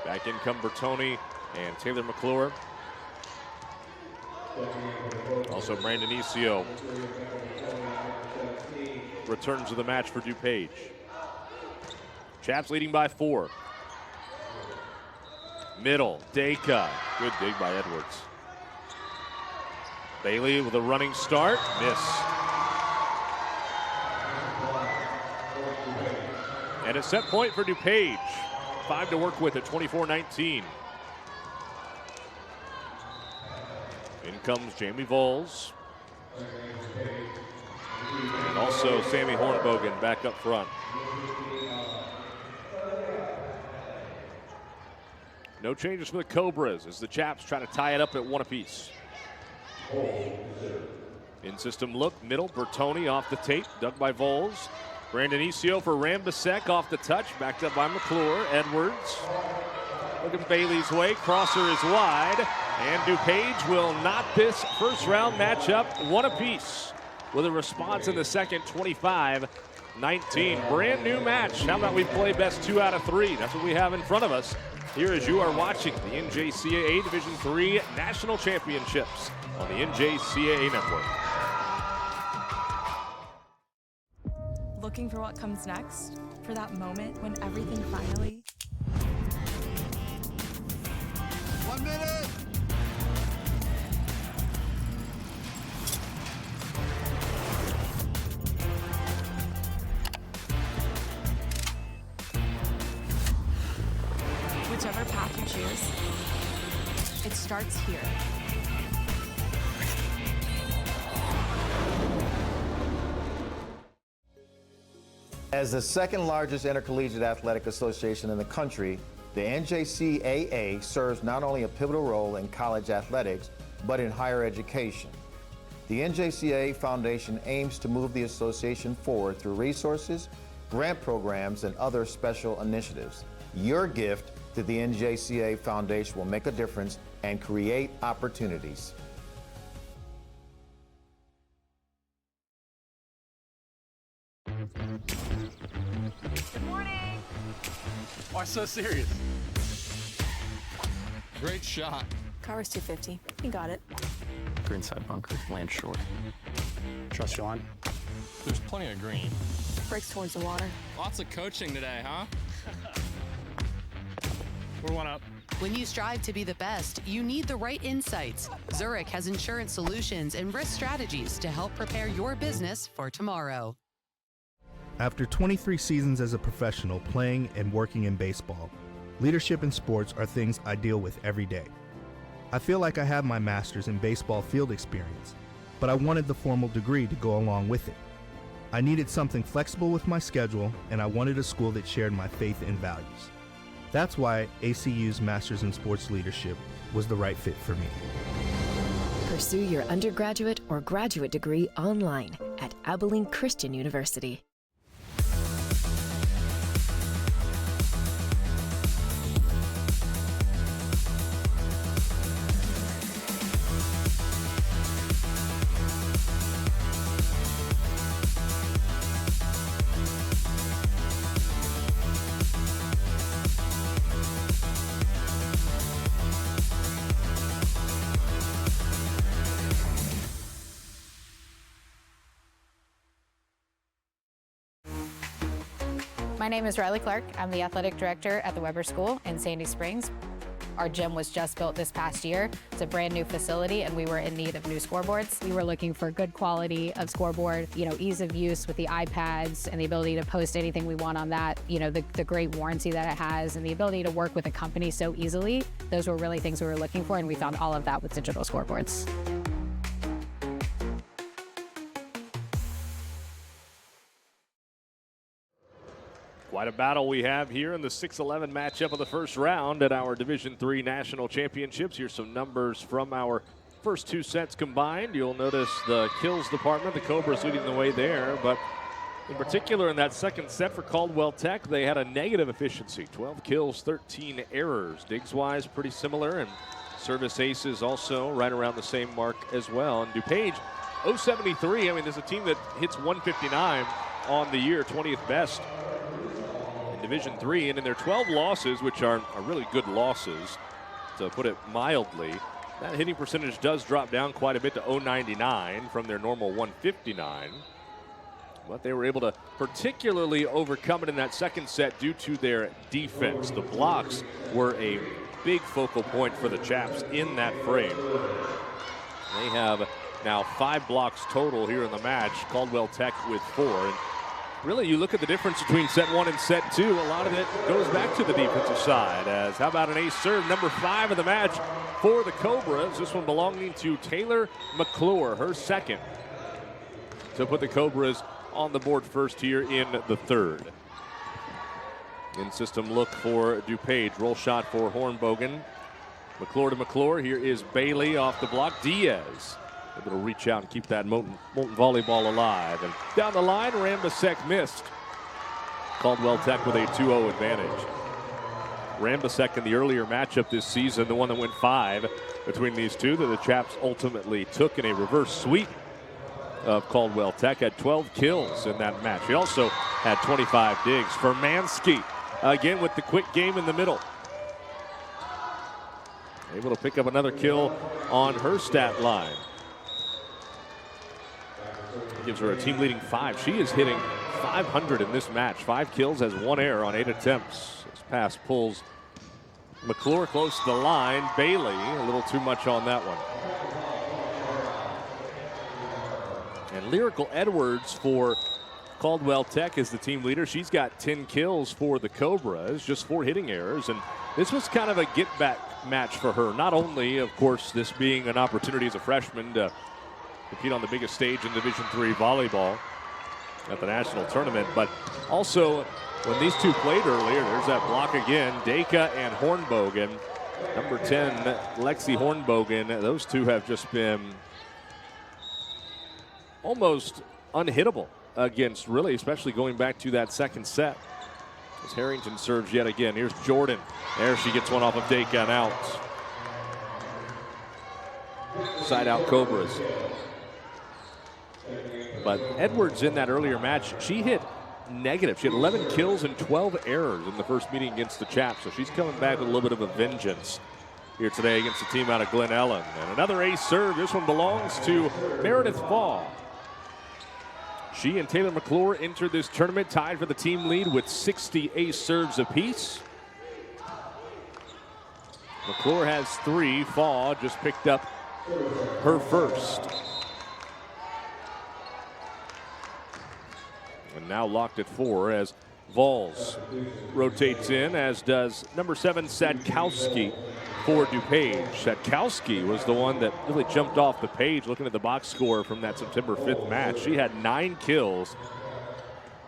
A: Back in come Bertoni and Taylor McClure. Also Brandon Isio returns to the match for DuPage. Chaps leading by 4. Middle, Dacre. Good dig by Edwards. Bailey with a running start, missed. And a set point for DuPage. 5 to work with at 24-19. In comes Jamie Voles. And also Sammy Hornbogen back up front. No changes for the Cobras as the Chaps try to tie it up at 1 apiece. In-system look, middle, Bertoni off the tape, dug by Voles. Brandon Isio for Rambisek off the touch, backed up by McClure. Edwards looking Bailey's way, crosser is wide, and DuPage will knot this first round matchup one apiece with a response in the second, 25-19. Brand new match. How about we play best 2 out of 3? That's what we have in front of us here as you are watching the NJCAA Division III National Championships on the NJCAA Network.
H: Looking for what comes next? For that moment when everything finally...
Q: 1 minute!
H: Whichever path you choose, it starts here.
I: As the second largest intercollegiate athletic association in the country, the NJCAA serves not only a pivotal role in college athletics, but in higher education. The NJCAA Foundation aims to move the association forward through resources, grant programs, and other special initiatives. Your gift to the NJCAA Foundation will make a difference and create opportunities.
J: Good morning. Why so serious?
K: Great shot.
E: Car's 250. You got it.
K: Greenside bunker, land short.
J: Trust your line.
K: There's plenty of green.
E: Breaks towards the water.
K: Lots of coaching today, huh?
J: We're 1 up.
L: When you strive to be the best, you need the right insights. Zurich has insurance solutions and risk strategies to help prepare your business for tomorrow.
M: After 23 seasons as a professional playing and working in baseball, leadership in sports are things I deal with every day. I feel like I have my master's in baseball field experience, but I wanted the formal degree to go along with it. I needed something flexible with my schedule, and I wanted a school that shared my faith and values. That's why ACU's Master's in Sports Leadership was the right fit for me.
N: Pursue your undergraduate or graduate degree online at Abilene Christian University.
O: My name is Riley Clark. I'm the athletic director at the Weber School in Sandy Springs. Our gym was just built this past year. It's a brand new facility and we were in need of new scoreboards. We were looking for good quality of scoreboard, ease of use with the iPads and the ability to post anything we want on that, the great warranty that it has and the ability to work with a company so easily. Those were really things we were looking for and we found all of that with digital scoreboards.
A: Quite a battle we have here in the 6-11 matchup of the first round at our Division III National Championships. Here's some numbers from our first 2 sets combined. You'll notice the kills department, the Cobras leading the way there, but in particular in that second set for Caldwell Tech, they had a negative efficiency, 12 kills, 13 errors. Digs-wise, pretty similar, and service aces also right around the same mark as well. And DuPage, 073. I mean, there's a team that hits 159 on the year, 20th best Division III, and in their 12 losses, which are really good losses, to put it mildly, that hitting percentage does drop down quite a bit to 099 from their normal 159. But they were able to particularly overcome it in that second set due to their defense. The blocks were a big focal point for the Chaps in that frame. They have now 5 blocks total here in the match, Caldwell Tech with 4. And really, you look at the difference between set 1 and set 2, a lot of it goes back to the defensive side. As how about an ace serve, number 5 of the match for the Cobras. This one belonging to Taylor McClure, her second, to put the Cobras on the board first here in the third. In-system look for DuPage, roll shot for Hornbogen. McClure to McClure, here is Bailey off the block. Diaz Able to reach out and keep that Molten volleyball alive. And down the line, Rambisek missed. Caldwell Tech with a 2-0 advantage. Rambisek in the earlier matchup this season, the one that went 5 between these two, that the Chaps ultimately took in a reverse sweep of Caldwell Tech, had 12 kills in that match. He also had 25 digs. Furmansky again with the quick game in the middle. Able to pick up another kill on her stat line. Gives her a team leading 5. She is hitting 500 in this match. 5 kills, has 1 error on 8 attempts. This pass pulls McClure close to the line. Bailey a little too much on that one. And Lyrical Edwards for Caldwell Tech is the team leader. She's got 10 kills for the Cobras, just 4 hitting errors. And this was kind of a get-back match for her. Not only, of course, this being an opportunity as a freshman to compete on the biggest stage in Division III volleyball at the national tournament, but also when these two played earlier, there's that block again. Deka and Hornbogen. Number 10, Lexi Hornbogen. Those two have just been almost unhittable against, really, especially going back to that second set. As Harrington serves yet again. Here's Jordan. There she gets one off of Deka and out. Side out Cobras. But Edwards in that earlier match, she hit negative. She had 11 kills and 12 errors in the first meeting against the Chaps. So she's coming back with a little bit of a vengeance here today against the team out of Glen Ellen. And another ace serve. This one belongs to Meredith Fall. She and Taylor McClure entered this tournament tied for the team lead with 60 ace serves apiece. McClure has 3. Fall just picked up her first. And now locked at 4 as Vols rotates in, as does number 7, Sadkowski for DuPage. Sadkowski was the one that really jumped off the page looking at the box score from that September 5th match. She had 9 kills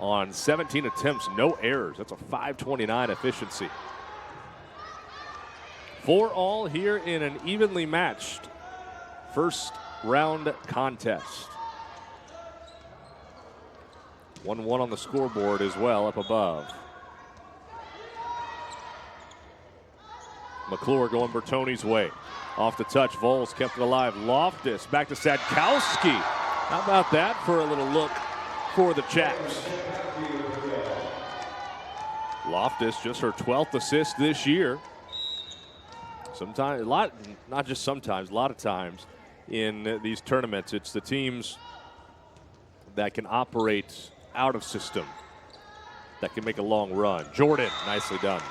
A: on 17 attempts, no errors. That's a 529 efficiency. 4 all here in an evenly matched first round contest. 1-1 on the scoreboard as well up above. McClure going Bertoni's way. Off the touch, Vols kept it alive. Loftus back to Sadkowski. How about that for a little look for the Chaps? Loftus just her 12th assist this year. Sometimes, a lot, not just sometimes, a lot of times in these tournaments, it's the teams that can operate out of system that can make a long run. Jordan, nicely done.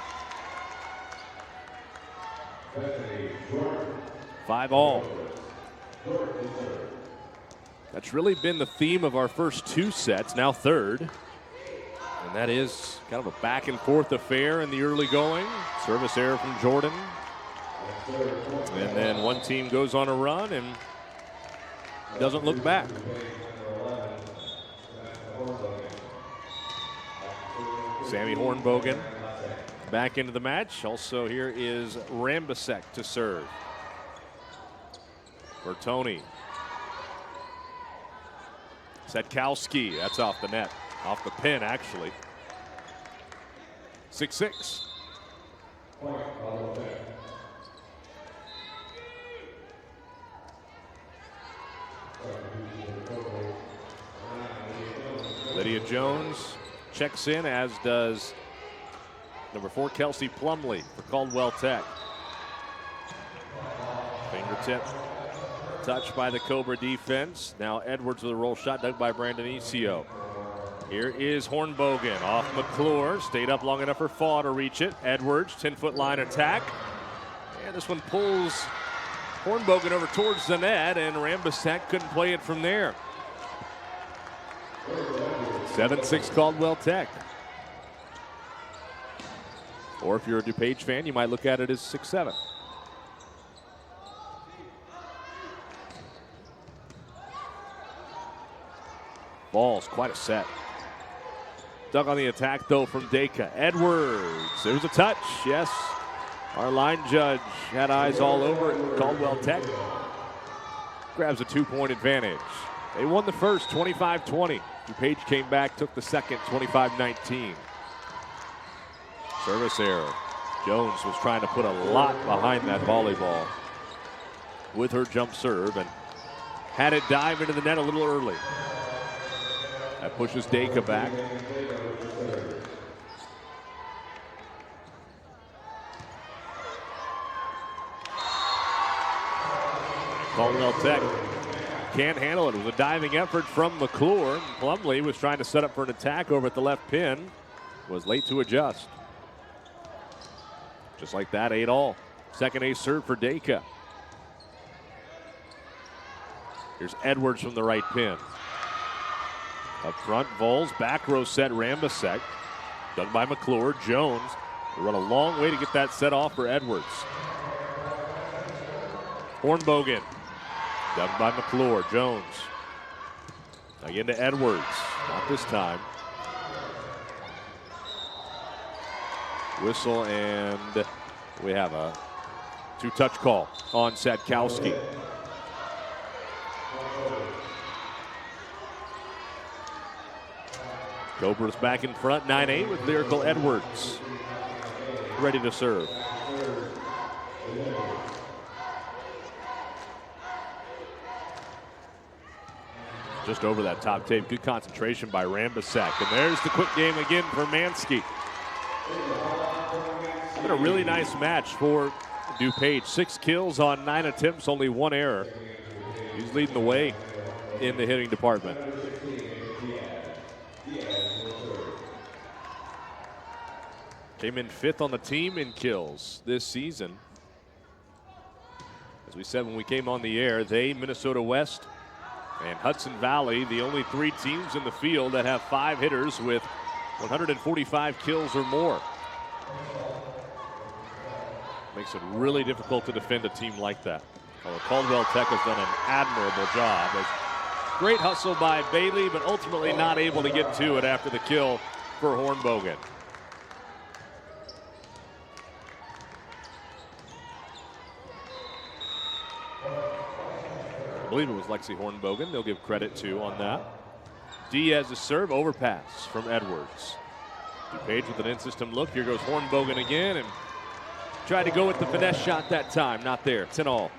A: 5 all. That's really been the theme of our first 2 sets, now third. And that is kind of a back and forth affair in the early going. Service error from Jordan. And then one team goes on a run and doesn't look back. Sammy Hornbogen back into the match. Also here is Rambisek to serve. Bertoni. Sadkowski, that's off the net. Off the pin, actually. 6-6. Lydia Jones checks in, as does number 4, Kelsey Plumley for Caldwell Tech. Fingertip touch by the Cobra defense. Now Edwards with a roll shot dug by Brandon Isio. Here is Hornbogen off McClure. Stayed up long enough for Faw to reach it. Edwards, 10-foot line attack. And this one pulls Hornbogen over towards the net, and Rambisek couldn't play it from there. 7-6 Caldwell Tech. Or if you're a DuPage fan, you might look at it as 6-7. Balls, quite a set. Dug on the attack, though, from Deka. Edwards, there's a touch, yes. Our line judge had eyes all over it. Caldwell Tech grabs a 2-point advantage. They won the first 25-20. DuPage came back, took the second 25-19. Service error. Jones was trying to put a lot behind that volleyball with her jump serve and had it dive into the net a little early. That pushes Deka back. Caldwell Tech can't handle it. It was a diving effort from McClure. Plumlee was trying to set up for an attack over at the left pin. Was late to adjust. Just like that, 8-all. Second ace serve for Deka. Here's Edwards from the right pin. Up front, Vols, back row set, Rambasek. Done by McClure. Jones will run a long way to get that set off for Edwards. Hornbogen. Done by McClure. Jones. Again to Edwards. Not this time. Whistle, and we have a 2-touch call on Sadkowski. Cobras back in front, 9-8 with Lyrical Edwards. Ready to serve. Just over that top tape. Good concentration by Rambasek. And there's the quick game again for Mansky. Been a really nice match for DuPage. 6 kills on 9 attempts, only 1 error. He's leading the way in the hitting department. Came in 5th on the team in kills this season. As we said when we came on the air, they, Minnesota West, and Hudson Valley, the only 3 teams in the field that have 5 hitters with 145 kills or more. Makes it really difficult to defend a team like that. Well, Caldwell Tech has done an admirable job. Great hustle by Bailey, but ultimately not able to get to it after the kill for Hornbogen. I believe it was Lexi Hornbogen. They'll give credit to on that. Diaz's serve, overpass from Edwards. DuPage with an in-system look. Here goes Hornbogen again, and tried to go with the finesse shot that time. Not there. 10-all.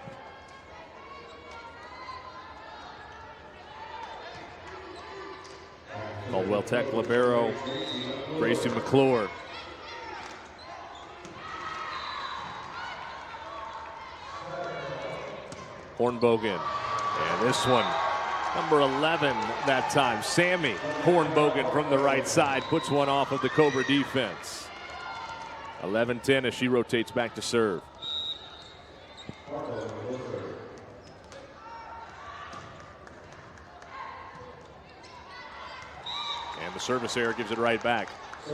A: Caldwell Tech libero, Gracie McClure. Hornbogen. And this one, number 11 that time. Sammy Hornbogen from the right side puts one off of the Cobra defense. 11-10 as she rotates back to serve. And the service error gives it right back. I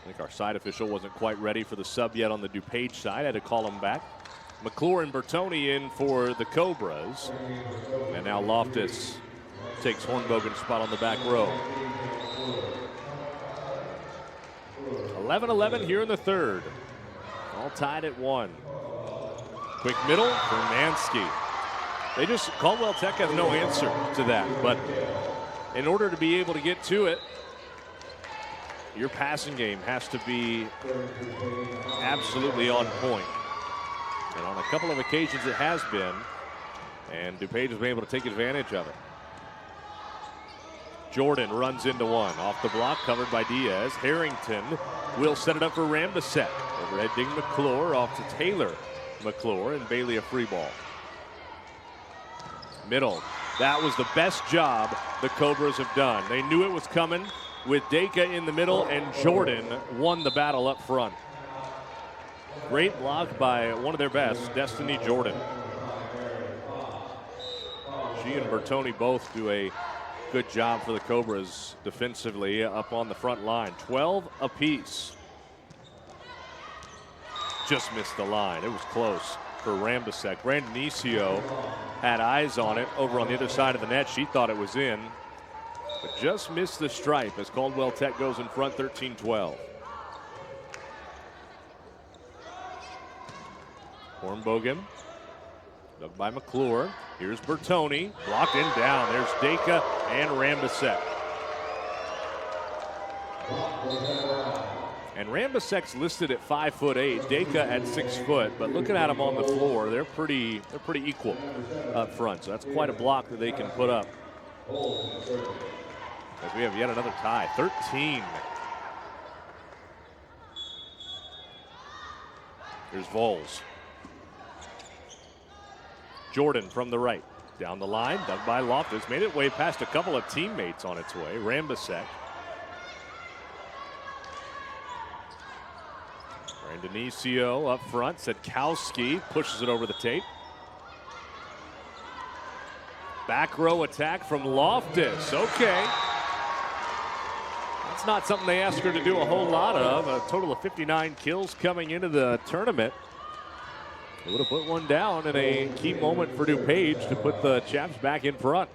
A: think our side official wasn't quite ready for the sub yet on the DuPage side. Had to call him back. McClure and Bertoni in for the Cobras. And now Loftus takes Hornbogen's spot on the back row. 11-11 here in the third. All tied at 1. Quick middle for Mansky. Caldwell Tech has no answer to that, but in order to be able to get to it, your passing game has to be absolutely on point. And on a couple of occasions it has been, and DuPage has been able to take advantage of it. Jordan runs into one. Off the block, covered by Diaz. Harrington will set it up for Rambasek. Overhead ding McClure off to Taylor McClure, and Bailey a free ball. Middle. That was the best job the Cobras have done. They knew it was coming with Deka in the middle, and Jordan won the battle up front. Great block by one of their best, Destiny Jordan. She and Bertoni both do a good job for the Cobras defensively up on the front line. 12 apiece. Just missed the line. It was close for Rambasek. Brandonicio had eyes on it over on the other side of the net. She thought it was in, but just missed the stripe as Caldwell Tech goes in front 13-12. Hornbogen, dug by McClure. Here's Bertoni, blocked and down. There's Deka and Rambisek. And Rambisek's listed at 5'8", Deka at 6 foot, but looking at them on the floor, they're pretty equal up front. So that's quite a block that they can put up. As we have yet another tie, 13. Here's Vols. Jordan from the right. Down the line, dug by Loftus. Made it way past a couple of teammates on its way. Rambisek. Brandonicio up front. Sedkowski pushes it over the tape. Back row attack from Loftus. Okay. That's not something they asked her to do a whole lot of. A total of 59 kills coming into the tournament. They would have put one down in a key moment for DuPage to put the Chaps back in front.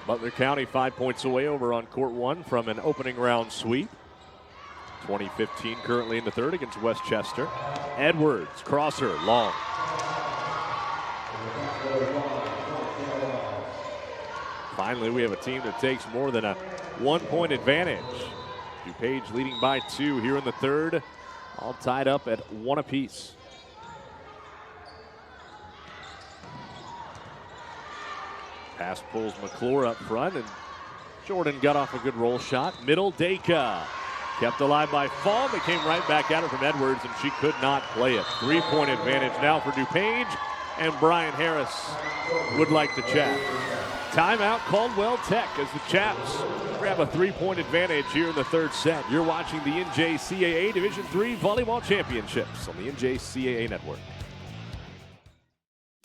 A: Butler County 5 points away over on court 1 from an opening round sweep. 2015 currently in the third against Westchester. Edwards, crosser, long. Finally, we have a team that takes more than a 1-point advantage. DuPage leading by 2 here in the third, all tied up at 1 apiece. Pass pulls McClure up front, and Jordan got off a good roll shot. Middle, Deka. Kept alive by Fall, but came right back at her from Edwards, and she could not play it. 3-point advantage now for DuPage, and Brian Harris would like to chat. Timeout, Caldwell Tech, as the Chaps grab a 3-point advantage here in the third set. You're watching the NJCAA Division III Volleyball Championships on the NJCAA Network.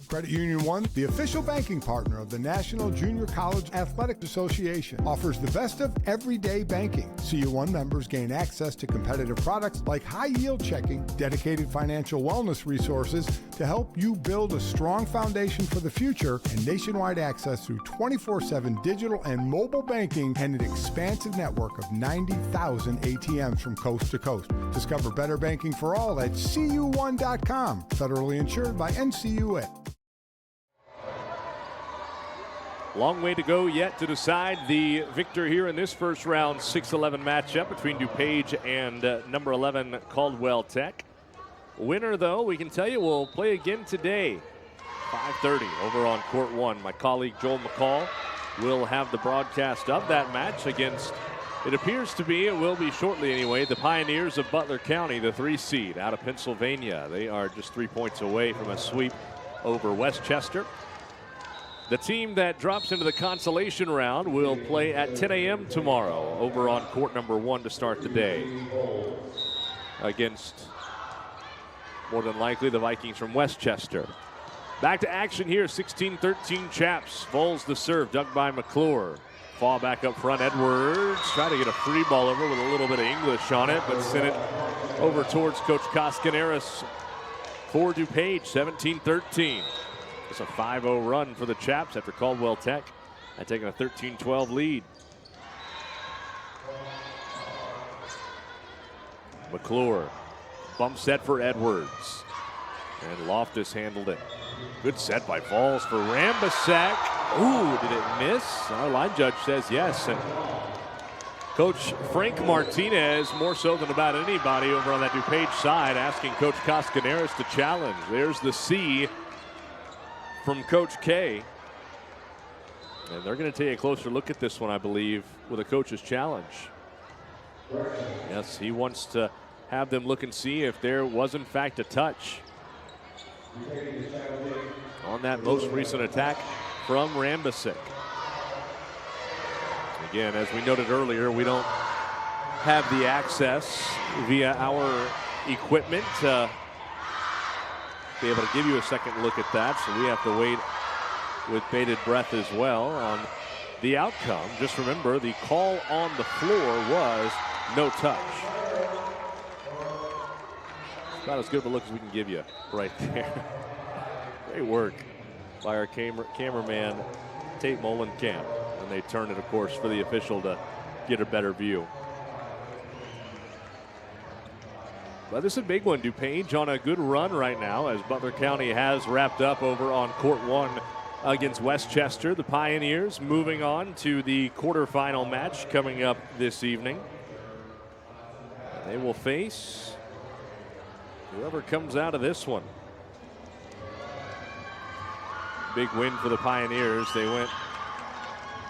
P: Credit Union One, the official banking partner of the National Junior College Athletic Association, offers the best of everyday banking. CU1 members gain access to competitive products like high-yield checking, dedicated financial wellness resources to help you build a strong foundation for the future, and nationwide access through 24/7 digital and mobile banking and an expansive network of 90,000 ATMs from coast to coast. Discover better banking for all at cu1.com. Federally insured by NCUA.
A: Long way to go yet to decide the victor here in this first round 6-11 matchup between DuPage and number 11 Caldwell Tech. Winner, though, we can tell you will play again today, 5:30 over on court 1. My colleague Joel McCall will have the broadcast of that match against, it appears to be, it will be shortly anyway, the Pioneers of Butler County, the 3 seed out of Pennsylvania. They are just 3 points away from a sweep over Westchester. The team that drops into the consolation round will play at 10 a.m. tomorrow over on court number 1 to start the day against, more than likely, the Vikings from Westchester. Back to action here, 16-13 Chaps. Vols the serve, dug by McClure. Fall back up front, Edwards. Try to get a free ball over with a little bit of English on it, but sent it over towards Coach Koskaneris for DuPage, 17-13. It's a 5-0 run for the Chaps after Caldwell Tech had taken a 13-12 lead. McClure, bump set for Edwards. And Loftus handled it. Good set by Falls for Rambisek. Ooh, did it miss? Our line judge says yes. And Coach Frank Martinez, more so than about anybody over on that DuPage side, asking Coach Koskaneris to challenge. There's the C from Coach K. And they're going to take a closer look at this one, I believe, with a coach's challenge. Yes, he wants to have them look and see if there was, in fact, a touch on that most recent attack from Rambisek. Again, as we noted earlier, we don't have the access via our equipment to be able to give you a second look at that, so we have to wait with bated breath as well on the outcome. Just remember, the call on the floor was no touch. About as good of a look as we can give you right there. Great work by our cameraman, Tate Molenkamp. And they turn it, of course, for the official to get a better view. But this is a big one. DuPage on a good run right now as Butler County has wrapped up over on court 1 against Westchester. The Pioneers moving on to the quarterfinal match coming up this evening. And they will face whoever comes out of this one. Big win for the Pioneers. They went,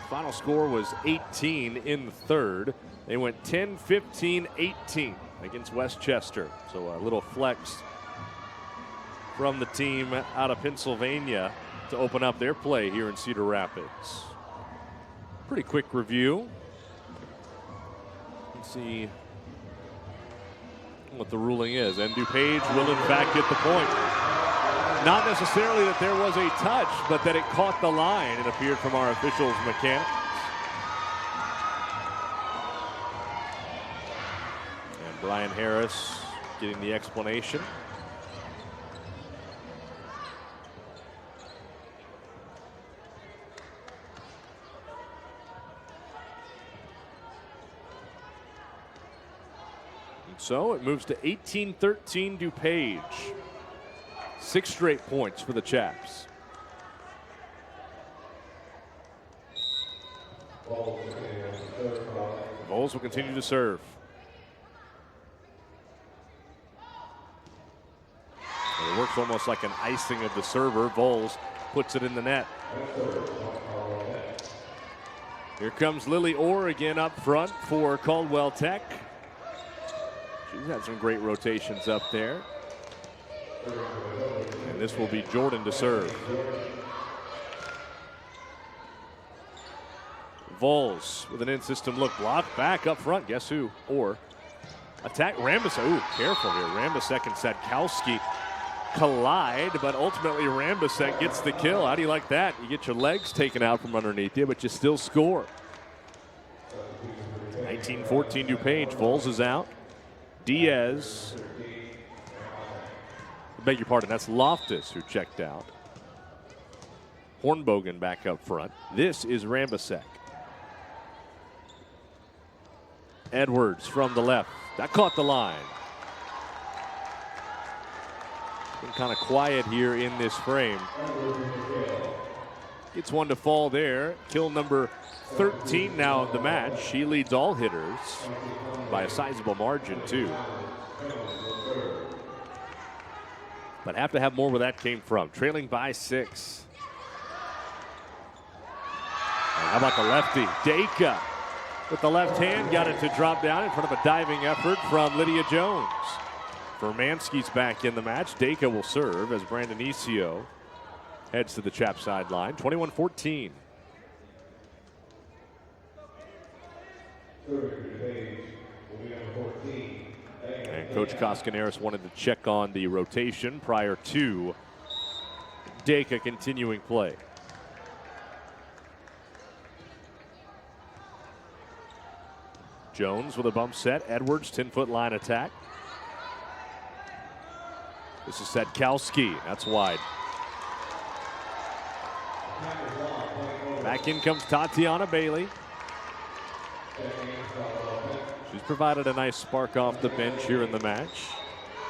A: final score was 18 in the third. They went 10-15-18 against Westchester. So a little flex from the team out of Pennsylvania to open up their play here in Cedar Rapids. Pretty quick review. Let's see what the ruling is. And DuPage will in fact get the point. Not necessarily that there was a touch, but that it caught the line, it appeared from our officials' mechanics. And Brian Harris getting the explanation. So it moves to 18-13 DuPage. 6 straight points for the Chaps. Vols will continue to serve. And it works almost like an icing of the server. Vols puts it in the net. Here comes Lily Orr again up front for Caldwell Tech. She's had some great rotations up there. And this will be Jordan to serve. Vols with an in-system look, blocked back up front. Guess who? Or attack Rambisek. Ooh, careful here. Rambisek and Sadkowski collide, but ultimately Rambisek gets the kill. How do you like that? You get your legs taken out from underneath you, but you still score. 19-14 DuPage. Vols is out. Diaz. Beg your pardon, that's Loftus who checked out. Hornbogen back up front. This is Rambisek. Edwards from the left. That caught the line. Been kind of quiet here in this frame. Gets one to fall there. Kill number 13 now of the match. She leads all hitters by a sizable margin too. But have to have more where that came from. Trailing by 6. And how about the lefty? Dacre with the left hand got it to drop down in front of a diving effort from Lydia Jones. Vermansky's back in the match. Dacre will serve as Brandon Isio heads to the Chap sideline. 21-14. And Coach Koskinaris wanted to check on the rotation prior to Dacre continuing play. Jones with a bump set. Edwards, 10-foot line attack. This is Sadkowski. That's wide. Back in comes Tatiana Bailey. She's provided a nice spark off the bench here in the match.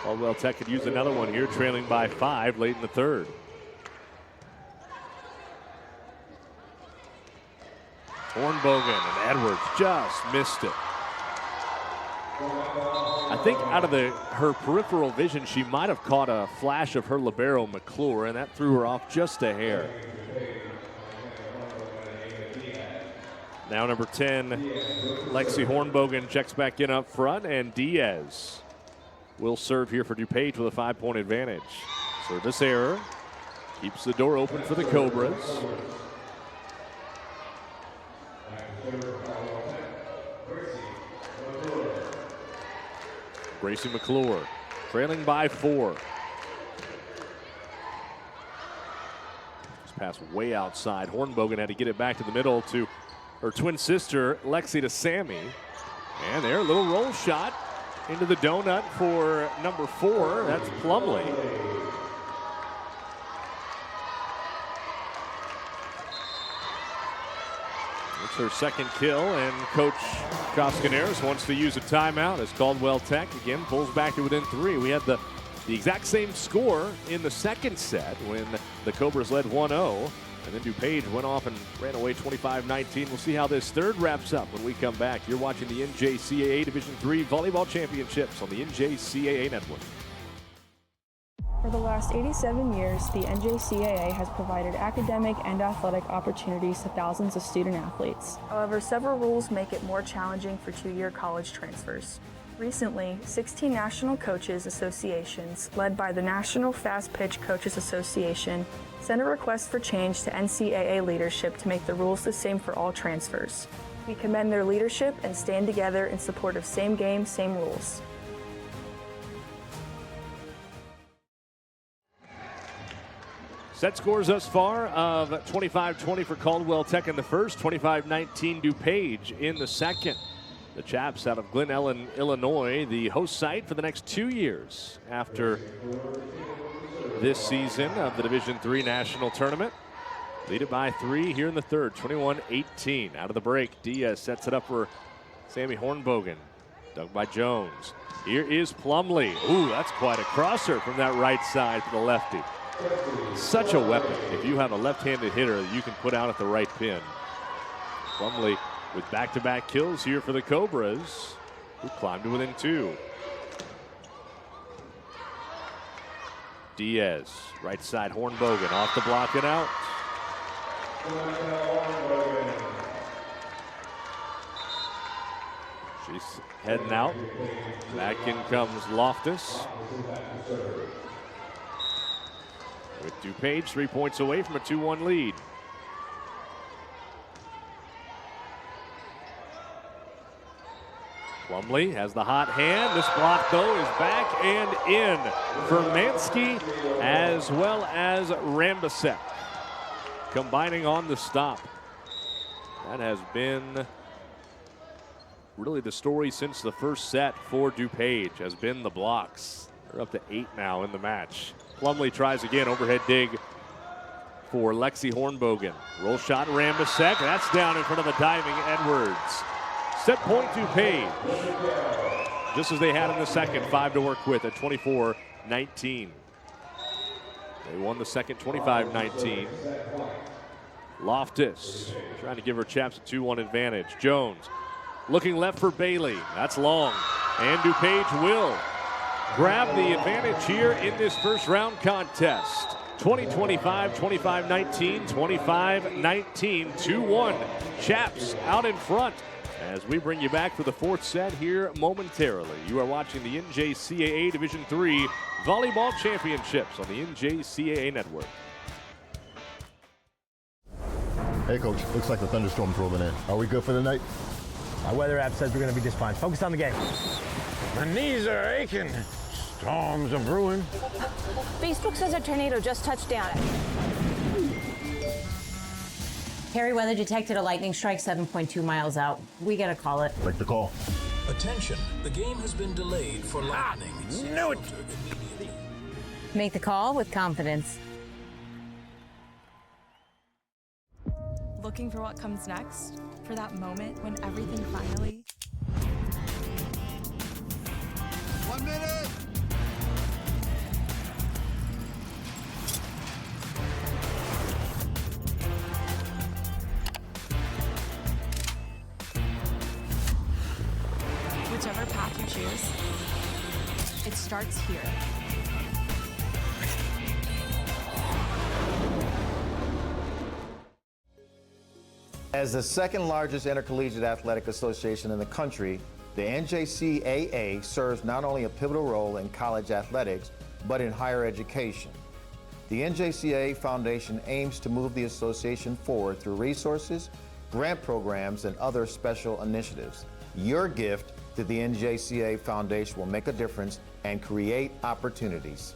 A: Caldwell Tech could use another one here, trailing by 5 late in the third. Hornbogen and Edwards just missed it. I think out of her peripheral vision, she might have caught a flash of her libero McClure, and that threw her off just a hair. Now number 10, Lexi Hornbogen checks back in up front, and Diaz will serve here for DuPage with a 5-point advantage. Service error keeps the door open for the Cobras. Gracie McClure trailing by 4. This pass way outside. Hornbogen had to get it back to the middle to her twin sister, Lexi, to Sammy. And there, a little roll shot into the donut for number 4. That's Plumley. her second kill, and Coach Coscaneres wants to use a timeout as Caldwell Tech again pulls back to within 3. We had the exact same score in the second set when the Cobras led 1-0, and then DuPage went off and ran away 25-19. We'll see how this third wraps up when we come back. You're watching the NJCAA Division III Volleyball Championships on the NJCAA Network.
R: For the last 87 years, the NJCAA has provided academic and athletic opportunities to thousands of student athletes. However, several rules make it more challenging for two-year college transfers. Recently, 16 national coaches associations, led by the National Fast Pitch Coaches Association, sent a request for change to NCAA leadership to make the rules the same for all transfers. We commend their leadership and stand together in support of same game, same rules.
A: Set scores thus far of 25-20 for Caldwell Tech in the first, 25-19 DuPage in the second. The Chaps out of Glen Ellen, Illinois, the host site for the next 2 years after this season of the Division III National Tournament. Lead it by 3 here in the third, 21-18. Out of the break, Diaz sets it up for Sammy Hornbogen. Dug by Jones. Here is Plumlee. Ooh, that's quite a crosser from that right side to the lefty. Such a weapon if you have a left-handed hitter that you can put out at the right pin. Plumlee with back-to-back kills here for the Cobras, who climbed to within 2. Diaz, right side Hornbogen, off the block and out. She's heading out. Back in comes Loftus. With DuPage 3 points away from a 2-1 lead. Plumlee has the hot hand. This block, though, is back and in for Mansky as well as Rambasek. Combining on the stop. That has been really the story since the first set for DuPage, has been the blocks. They're up to 8 now in the match. Plumlee tries again, overhead dig for Lexi Hornbogen. Roll shot, Rambasek. That's down in front of a diving Edwards. Set point DuPage. Just as they had in the second, 5 to work with at 24-19. They won the second 25-19. Loftus trying to give her Chaps a 2-1 advantage. Jones looking left for Bailey. That's long. And DuPage will grab the advantage here in this first round contest. 20-25, 25-19, 25-19, 2-1. Chaps out in front as we bring you back for the fourth set here momentarily. You are watching the NJCAA Division III Volleyball Championships on the NJCAA Network.
B: Hey, Coach. Looks like the thunderstorm's rolling in. Are we good for the night?
C: Our weather app says we're going to be just fine. Focus on the game.
D: My knees are aching. Storms are brewing.
E: Facebook says a tornado just touched down.
F: Harry weather detected a lightning strike 7.2 miles out. We gotta call it.
B: Like the call.
G: Attention, the game has been delayed for lightning.
D: Knew it.
F: Make the call with confidence.
H: Looking for what comes next? For that moment when everything finally...
Q: 1 minute!
H: Whichever path you choose, it starts here.
I: As the second largest intercollegiate athletic association in the country, the NJCAA serves not only a pivotal role in college athletics, but in higher education. The NJCAA Foundation aims to move the association forward through resources, grant programs, and other special initiatives. Your gift to the NJCAA Foundation will make a difference and create opportunities.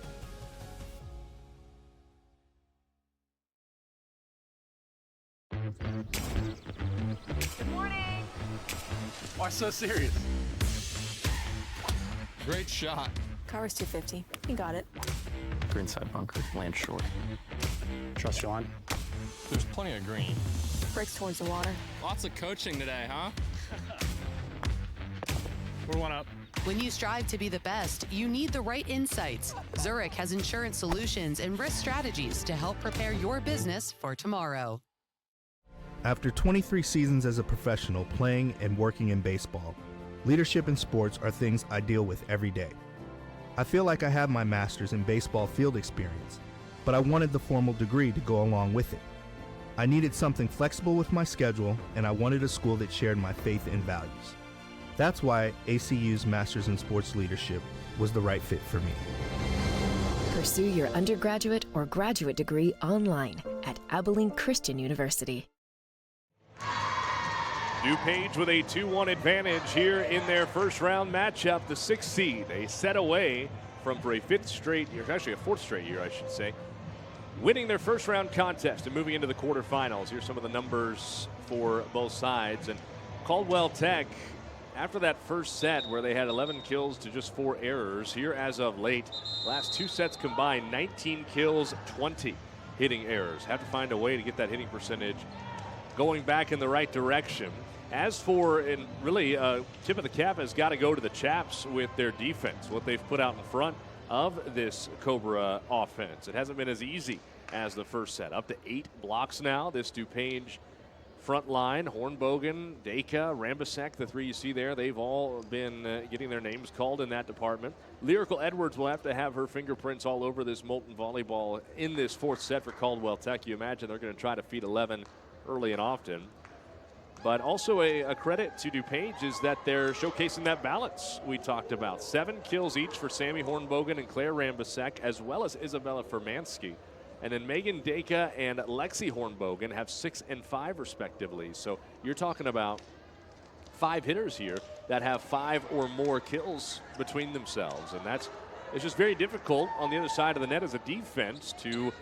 J: Good morning. Why so serious?
K: Great shot.
E: Cover's 250. He got it.
K: Greenside bunker, land short.
J: Trust your line.
K: There's plenty of green.
E: Bricks towards the water.
K: Lots of coaching today, huh?
J: We're one up.
L: When you strive to be the best, you need the right insights. Zurich has insurance solutions and risk strategies to help prepare your business for tomorrow.
M: After 23 seasons as a professional playing and working in baseball, leadership in sports are things I deal with every day. I feel like I have my master's in baseball field experience, but I wanted the formal degree to go along with it. I needed something flexible with my schedule, and I wanted a school that shared my faith and values. That's why ACU's Master's in Sports Leadership was the right fit for me.
N: Pursue your undergraduate or graduate degree online at Abilene Christian University.
A: DuPage with a 2-1 advantage here in their first round matchup. The 6th seed, a set away from for a 5th straight year, actually a 4th straight year, I should say, winning their first round contest and moving into the quarterfinals. Here's some of the numbers for both sides. And Caldwell Tech, after that first set where they had 11 kills to just 4 errors, here as of late, last 2 sets combined, 19 kills, 20 hitting errors. Have to find a way to get that hitting percentage going back in the right direction. As for, and really, tip of the cap has got to go to the Chaps with their defense, what they've put out in front of this Cobra offense. It hasn't been as easy as the first set. Up to 8 blocks now, this DuPage front line. Hornbogen, Deka, Rambisek, the 3 you see there, they've all been getting their names called in that department. Lyrical Edwards will have to have her fingerprints all over this molten volleyball in this 4th set for Caldwell Tech. You imagine they're going to try to feed 11 early and often. But also a credit to DuPage is that they're showcasing that balance we talked about. 7 kills each for Sammy Hornbogen and Claire Rambisek, as well as Isabella Furmansky. And then Megan Deka and Lexi Hornbogen have 6 and 5 respectively. So you're talking about 5 hitters here that have 5 or more kills between themselves. And it's just very difficult on the other side of the net as a defense to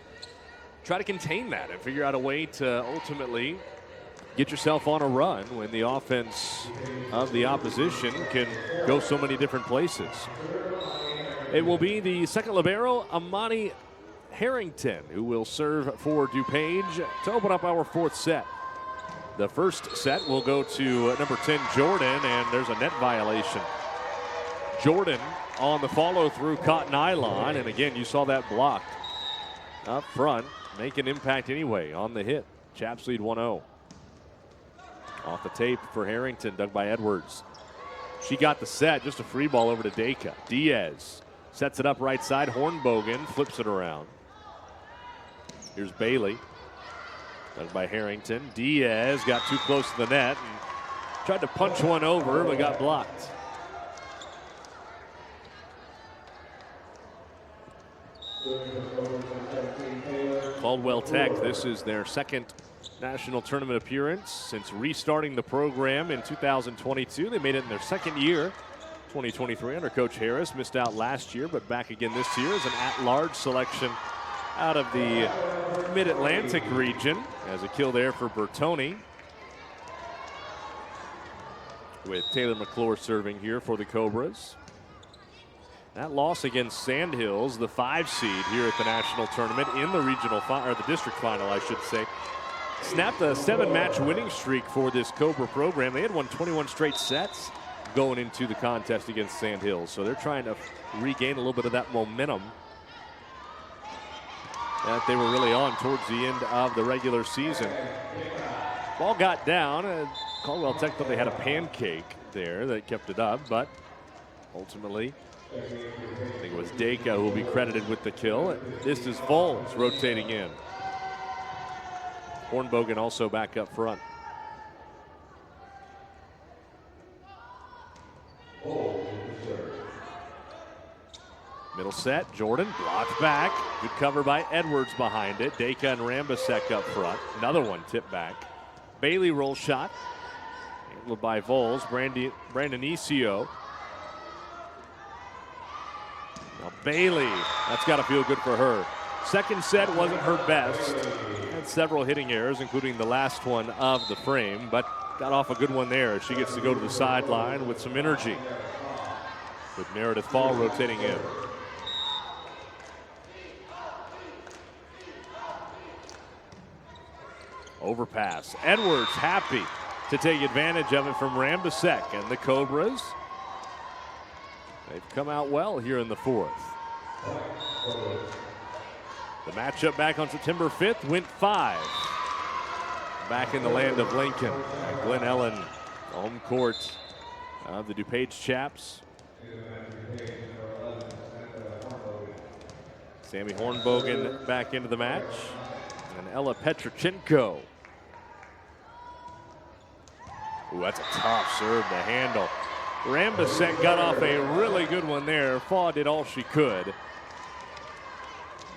A: try to contain that and figure out a way to ultimately get yourself on a run when the offense of the opposition can go so many different places. It will be the second libero, Amani Harrington, who will serve for DuPage to open up our 4th set. The first set will go to number 10, Jordan, and there's a net violation. Jordan on the follow-through caught nylon, and again, you saw that blocked up front. Make an impact anyway on the hit. Chaps lead 1-0. Off the tape for Harrington, dug by Edwards. She got the set, just a free ball over to Deka. Diaz sets it up right side. Hornbogen flips it around. Here's Bailey, dug by Harrington. Diaz got too close to the net and tried to punch one over, but got blocked. Caldwell Tech, this is their second national tournament appearance since restarting the program in 2022. They made it in their second year, 2023, under Coach Harris. Missed out last year, but back again this year as an at-large selection out of the Mid-Atlantic region. As a kill there for Bertoni, with Taylor McClure serving here for the Cobras. That loss against Sandhills, the 5 seed here at the national tournament in the regional or the district final, I should say, snapped a 7-match winning streak for this Cobra program. They had won 21 straight sets going into the contest against Sandhills, so they're trying to regain a little bit of that momentum that they were really on towards the end of the regular season. Ball got down. Caldwell Tech thought they had a pancake there that kept it up, but ultimately, I think it was Deka who will be credited with the kill. This is Vols rotating in. Hornbogen also back up front. Middle set, Jordan blocked back. Good cover by Edwards behind it. Deka and Rambisek up front. Another one tipped back. Bailey roll shot. Handled by Vols. Brandon Isio. Now Bailey, that's got to feel good for her. Second set wasn't her best. Had several hitting errors, including the last one of the frame, but got off a good one there. She gets to go to the sideline with some energy. With Meredith Ball rotating in. Overpass. Edwards happy to take advantage of it from Rambasek, and the Cobras, they've come out well here in the fourth. The matchup back on September 5th went 5. Back in the land of Lincoln. And Glen Ellen, home court of the DuPage Chaps. Sammy Hornbogen back into the match. And Ella Petrochenko. Ooh, that's a tough serve to handle. Rambasek got off a really good one there. Faw did all she could.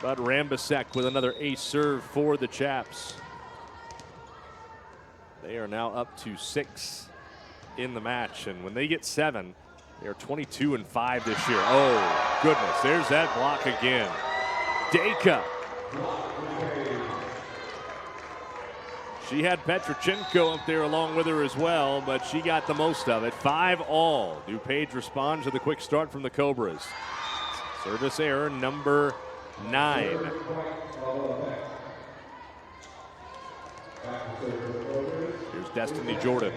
A: But Rambasek with another ace serve for the Chaps. They are now up to 6 in the match, and when they get 7, they are 22-5 this year. Oh, goodness, there's that block again. Deka. She had Petrochenko up there along with her as well, but she got the most of it. 5-all. DuPage responds to the quick start from the Cobras. Service error number 9. Here's Destiny Jordan.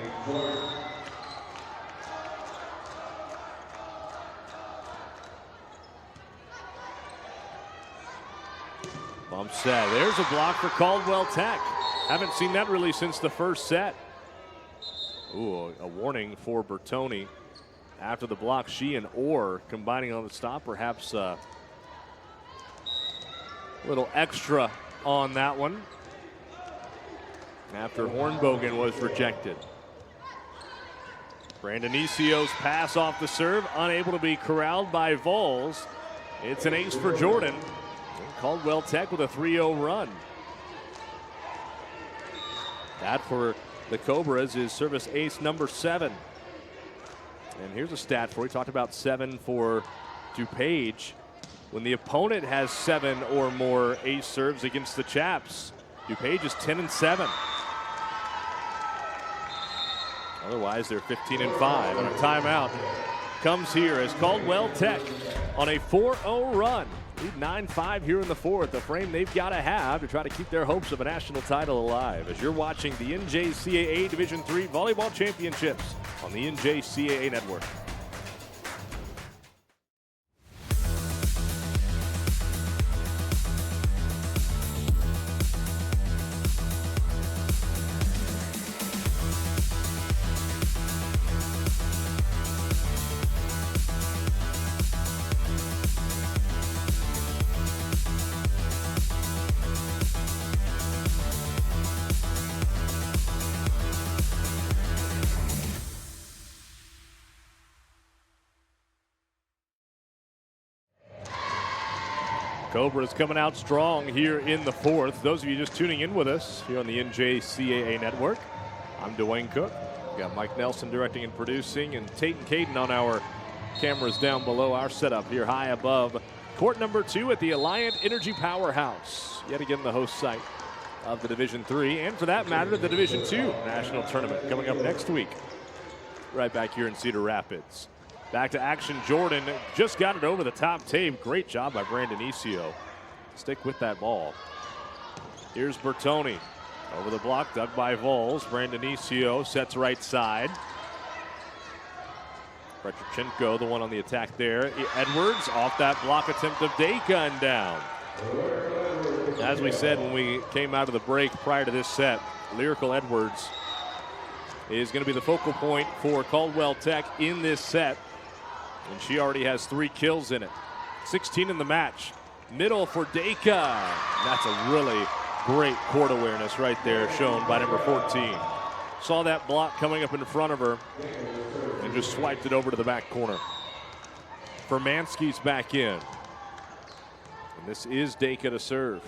A: Bump set. There's a block for Caldwell Tech. Haven't seen that really since the first set. Ooh, a warning for Bertoni. After the block, she and Orr combining on the stop. Perhaps a little extra on that one. After Hornbogen was rejected. Brandonicio's pass off the serve, unable to be corralled by Vols. It's an ace for Jordan. And Caldwell Tech with a 3-0 run. That for the Cobras is service ace number 7. And here's a stat for you. We talked about 7 for DuPage. When the opponent has 7 or more ace serves against the Chaps, DuPage is 10-7. Otherwise, they're 15-5. And a timeout comes here as Caldwell Tech on a 4-0 run. Lead 9-5 here in the fourth, a frame they've got to have to try to keep their hopes of a national title alive. As you're watching the NJCAA Division III Volleyball Championships on the NJCAA Network. Cobras coming out strong here in the fourth. Those of you just tuning in with us here on the NJCAA Network, I'm Dwayne Cook. We've got Mike Nelson directing and producing, and Tate and Caden on our cameras down below our setup here high above court number 2 at the Alliant Energy Powerhouse. Yet again, the host site of the Division III, and for that matter, the Division II National Tournament coming up next week. Right back here in Cedar Rapids. Back to action, Jordan just got it over the top tape. Great job by Brandonicio. Stick with that ball. Here's Bertoni. Over the block, dug by Vols. Brandonicio sets right side. Petrochenko, the one on the attack there. Edwards off that block attempt of Deka and down. As we said when we came out of the break prior to this set, Lyrical Edwards is going to be the focal point for Caldwell Tech in this set. And she already has 3 kills in it. 16 in the match. Middle for Deka. That's a really great court awareness right there shown by number 14. Saw that block coming up in front of her and just swiped it over to the back corner. Fermansky's back in. And this is Deka to serve.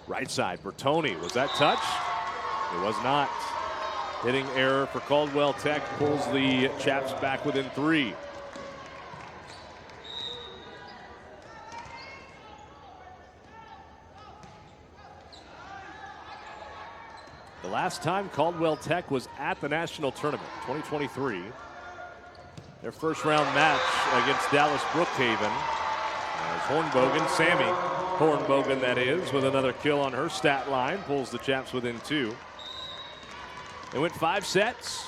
A: Right side, Bertoni. Was that touch? It was not. Hitting error for Caldwell Tech pulls the Chaps back within 3. The last time Caldwell Tech was at the national tournament, 2023, their first round match against Dallas Brookhaven. As Hornbogen, Sammy, Hornbogen, that is, with another kill on her stat line, pulls the Chaps within 2. They went 5 sets.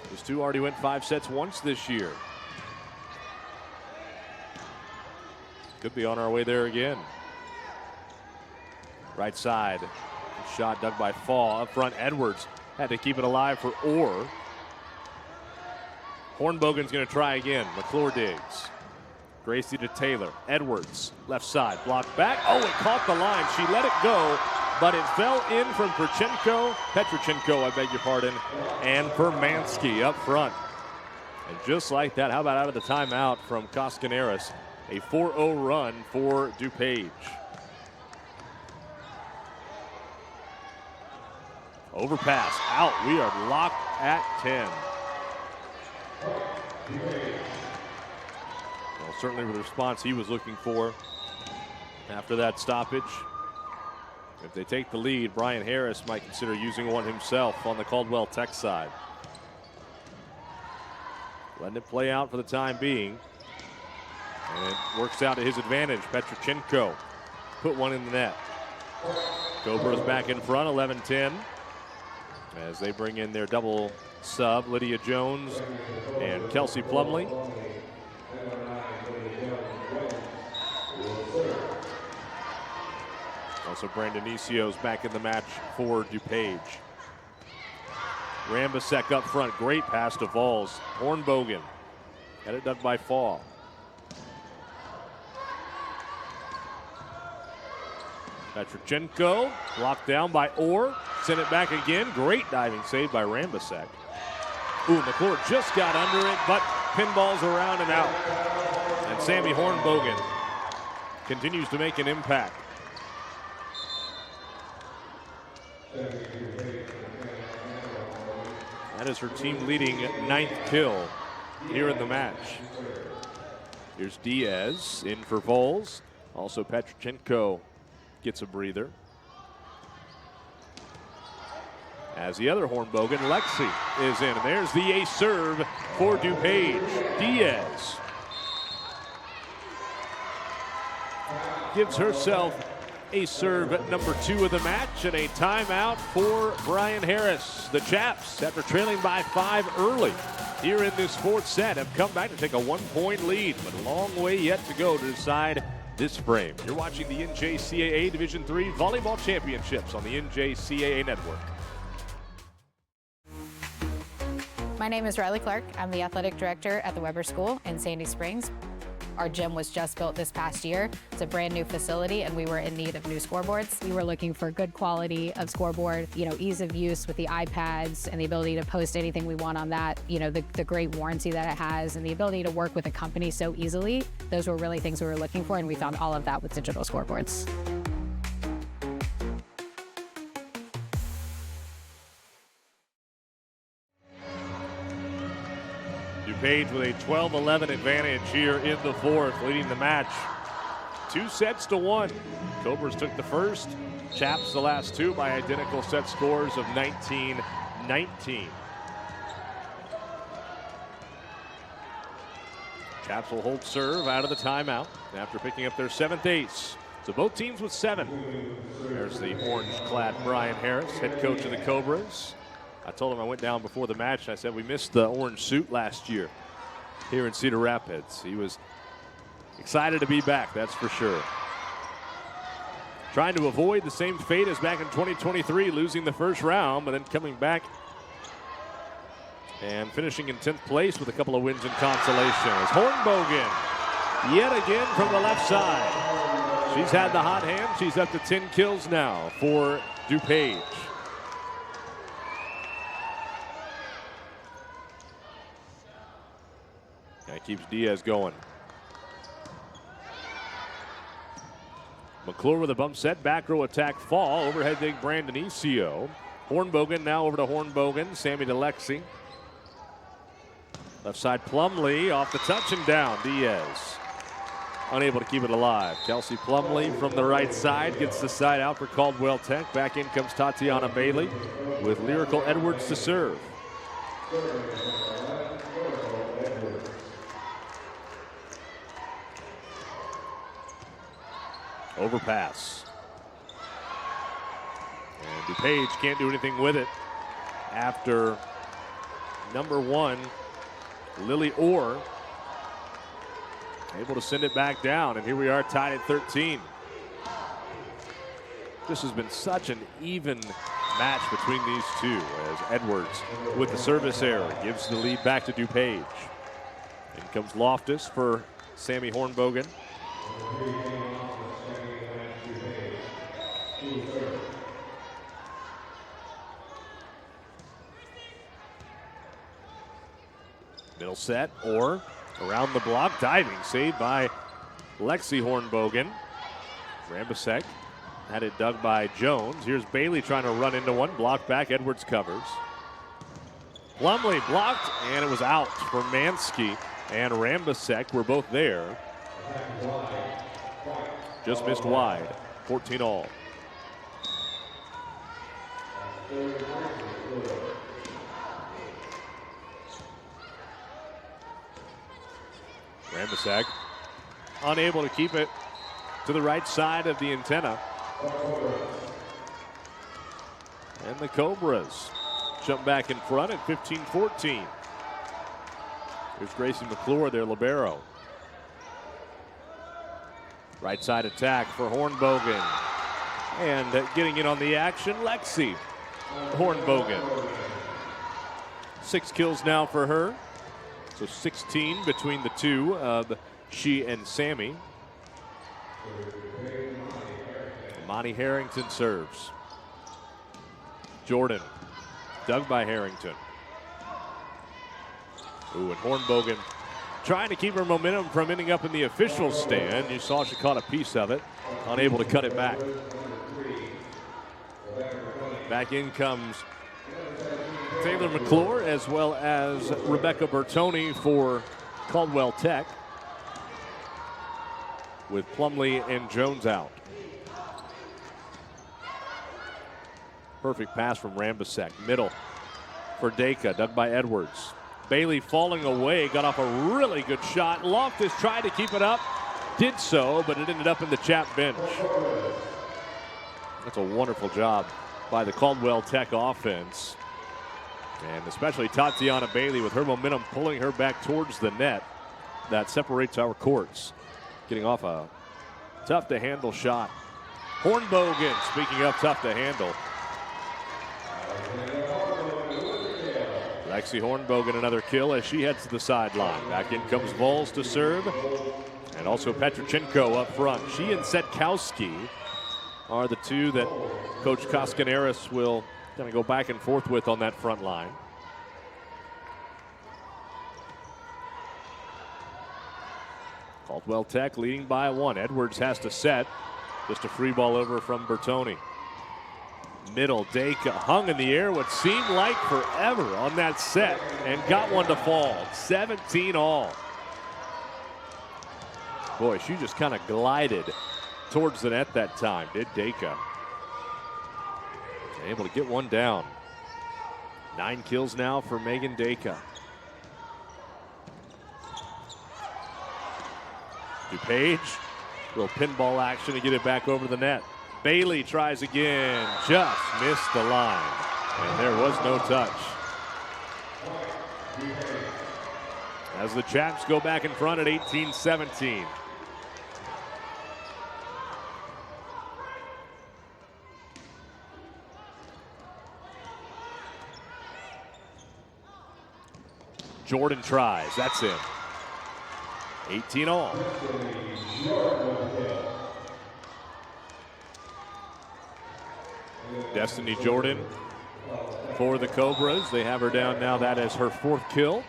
A: Those two already went 5 sets once this year. Could be on our way there again. Right side. Shot dug by Fall. Up front, Edwards had to keep it alive for Orr. Hornbogen's going to try again. McClure digs. Gracie to Taylor. Edwards, left side, blocked back. Oh, it caught the line. She let it go, but it fell in from Petrochenko, I beg your pardon, and Permansky up front. And just like that, how about out of the timeout from Koskaneris? A 4-0 run for DuPage. Overpass out. We are locked at 10. Well, certainly with the response he was looking for after that stoppage. If they take the lead, Brian Harris might consider using one himself on the Caldwell Tech side. Letting it play out for the time being. And it works out to his advantage. Petrochenko put one in the net. Cobras back in front, 11-10. As they bring in their double sub, Lydia Jones and Kelsey Plumley. Also, Brandon Isio's back in the match for DuPage. Rambasek up front, great pass to Vols. Hornbogen had it dug by Fall. Petrochenko blocked down by Orr. Sent it back again. Great diving save by Rambasek. Ooh, McClure just got under it, but pinballs around and out. And Sammy Hornbogen continues to make an impact. That is her team leading 9th kill here in the match. Here's Diaz in for Vols. Also Petrochenko gets a breather. As the other Hornbogen, Lexi, is in. And there's the ace serve for DuPage. Diaz gives herself ace serve at number 2 of the match, and a timeout for Brian Harris. The Chaps, after trailing by 5 early here in this 4th set, have come back to take a 1-point lead, but a long way yet to go to decide this frame. You're watching the NJCAA Division III Volleyball Championships on the NJCAA Network.
O: My name is Riley Clark. I'm the athletic director at the Weber School in Sandy Springs. Our gym was just built this past year. It's a brand new facility, and we were in need of new scoreboards. We were looking for good quality of scoreboard, ease of use with the iPads and the ability to post anything we want on that, the great warranty that it has and the ability to work with a company so easily. Those were really things we were looking for, and we found all of that with digital scoreboards.
A: DuPage with a 12-11 advantage here in the 4th, leading the match 2-1. Cobras took the first, Chaps the last 2 by identical set scores of 19-19. Chaps will hold serve out of the timeout after picking up their 7th ace. So both teams with 7. There's the orange-clad Brian Harris, head coach of the Cobras. I told him I went down before the match, and I said we missed the orange suit last year here in Cedar Rapids. He was excited to be back, that's for sure. Trying to avoid the same fate as back in 2023, losing the first round, but then coming back and finishing in 10th place with a couple of wins in consolation. As Hornbogen, yet again from the left side. She's had the hot hand. She's up to 10 kills now for DuPage. That keeps Diaz going. McClure with a bump set, back row attack Fall, overhead dig Brandon Isio. Hornbogen now over to Hornbogen, Sammy to Lexi. Left side Plumley off the touch and down. Diaz unable to keep it alive. Kelsey Plumley from the right side gets the side out for Caldwell Tech. Back in comes Tatiana Bailey with Lyrical Edwards to serve. Overpass. And DuPage can't do anything with it after number 1, Lily Orr, able to send it back down. And here we are tied at 13. This has been such an even match between these two as Edwards with the service error gives the lead back to DuPage. In comes Loftus for Sammy Hornbogen. Middle set, or around the block, diving, saved by Lexi Hornbogen. Rambisek had it dug by Jones. Here's Bailey trying to run into one, blocked back, Edwards covers. Plumlee blocked, and it was out for Mansky, and Rambisek were both there. Just missed wide, 14 all. Rambisek unable to keep it to the right side of the antenna. And the Cobras jump back in front at 15-14. Here's Gracie McClure, their libero. Right side attack for Hornbogen. And getting in on the action, Lexi Hornbogen. 6 kills now for her. So 16 between the two of she and Sammy. Monty Harrington serves. Jordan, dug by Harrington. Ooh, and Hornbogen trying to keep her momentum from ending up in the official stand. You saw she caught a piece of it, unable to cut it back. Back in comes Taylor McClure as well as Rebecca Bertoni for Caldwell Tech, with Plumlee and Jones out. Perfect pass from Rambisek. Middle for Deka, dug by Edwards. Bailey falling away, got off a really good shot. Loftus tried to keep it up, did so, but it ended up in the chap bench. That's a wonderful job by the Caldwell Tech offense. And especially Tatiana Bailey with her momentum pulling her back towards the net. That separates our courts. Getting off a tough to handle shot. Hornbogen, speaking of tough to handle. Lexi Hornbogen another kill as she heads to the sideline. Back in comes Vols to serve. And also Petrochenko up front. She and Setkowski are the two that Coach Koskaneris will kind of go back and forth with on that front line. Caldwell Tech leading by 1. Edwards has to set. Just a free ball over from Bertoni. Middle, Deka hung in the air what seemed like forever on that set and got one to fall. 17 all. Boy, she just kind of glided towards the net that time, did Deka. Able to get one down. 9 kills now for Megan Deka. DuPage, little pinball action to get it back over the net. Bailey tries again, just missed the line, and there was no touch. As the Chaps go back in front at 18-17. Jordan tries, that's in. 18 all. Destiny Jordan for the Cobras. They have her down now, that is her 4th kill.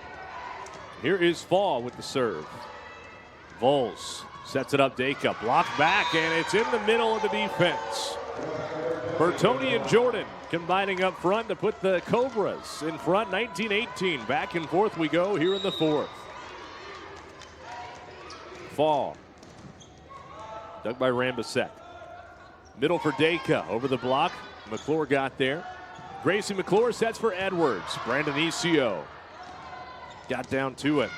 A: Here is Fall with the serve. Vols sets it up, Deka, blocked back, and it's in the middle of the defense. Bertoni and Jordan combining up front to put the Cobras in front, 19-18. Back and forth we go here in the 4th. Fall. Dug by Rambisek. Middle for Deka, over the block. McClure got there. Gracie McClure sets for Edwards. Brandon Isio got down to it.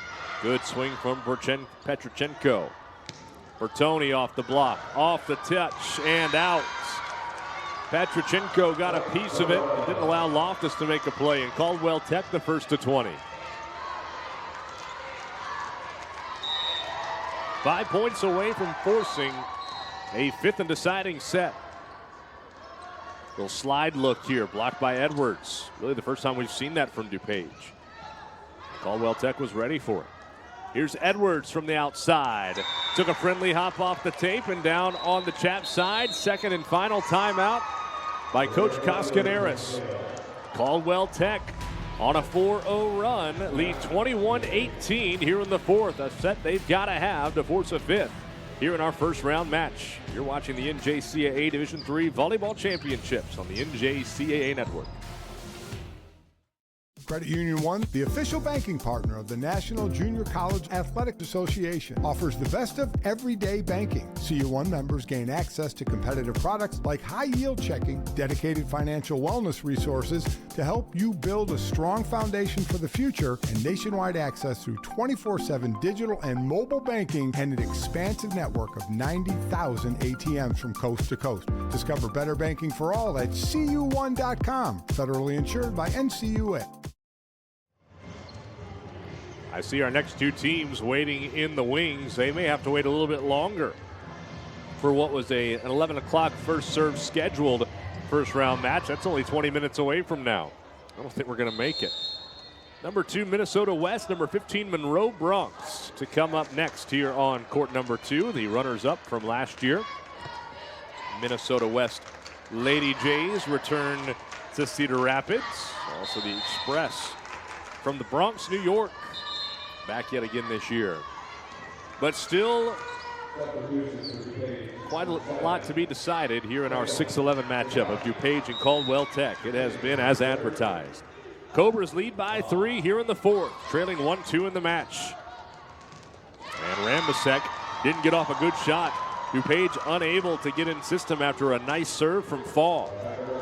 A: Good swing from Petrochenko. Bertoni off the block, off the touch, and out. Patrichenko got a piece of it. It didn't allow Loftus to make a play, and Caldwell Tech the first to 20. 5 points away from forcing a fifth and deciding set. Little slide look here, blocked by Edwards. Really the first time we've seen that from DuPage. Caldwell Tech was ready for it. Here's Edwards from the outside. Took a friendly hop off the tape and down on the Chap side. Second and final timeout by Coach Cascaneris. Caldwell Tech on a 4-0 run, lead 21-18 here in the fourth. A set they've got to have to force a fifth here in our first round match. You're watching the NJCAA Division III Volleyball Championships on the NJCAA Network.
P: Credit Union One, the official banking partner of the National Junior College Athletic Association, offers the best of everyday banking. CU1 members gain access to competitive products like high-yield checking, dedicated financial wellness resources to help you build a strong foundation for the future, and nationwide access through 24/7 digital and mobile banking and an expansive network of 90,000 ATMs from coast to coast. Discover better banking for all at cu1.com. Federally insured by NCUA.
A: I see our next two teams waiting in the wings. They may have to wait a little bit longer for what was an 11 o'clock first serve scheduled first round match. That's only 20 minutes away from now. I don't think we're going to make it. Number 2, Minnesota West. Number 15, Monroe Bronx to come up next here on court number 2. The runners-up from last year. Minnesota West Lady Jays return to Cedar Rapids. Also the Express from the Bronx, New York. Back yet again this year. But still quite a lot to be decided here in our 6-11 matchup of DuPage and Caldwell Tech. It has been as advertised. Cobras lead by 3 here in the fourth, trailing 1-2 in the match. And Rambisek didn't get off a good shot. DuPage unable to get in system after a nice serve from Fall.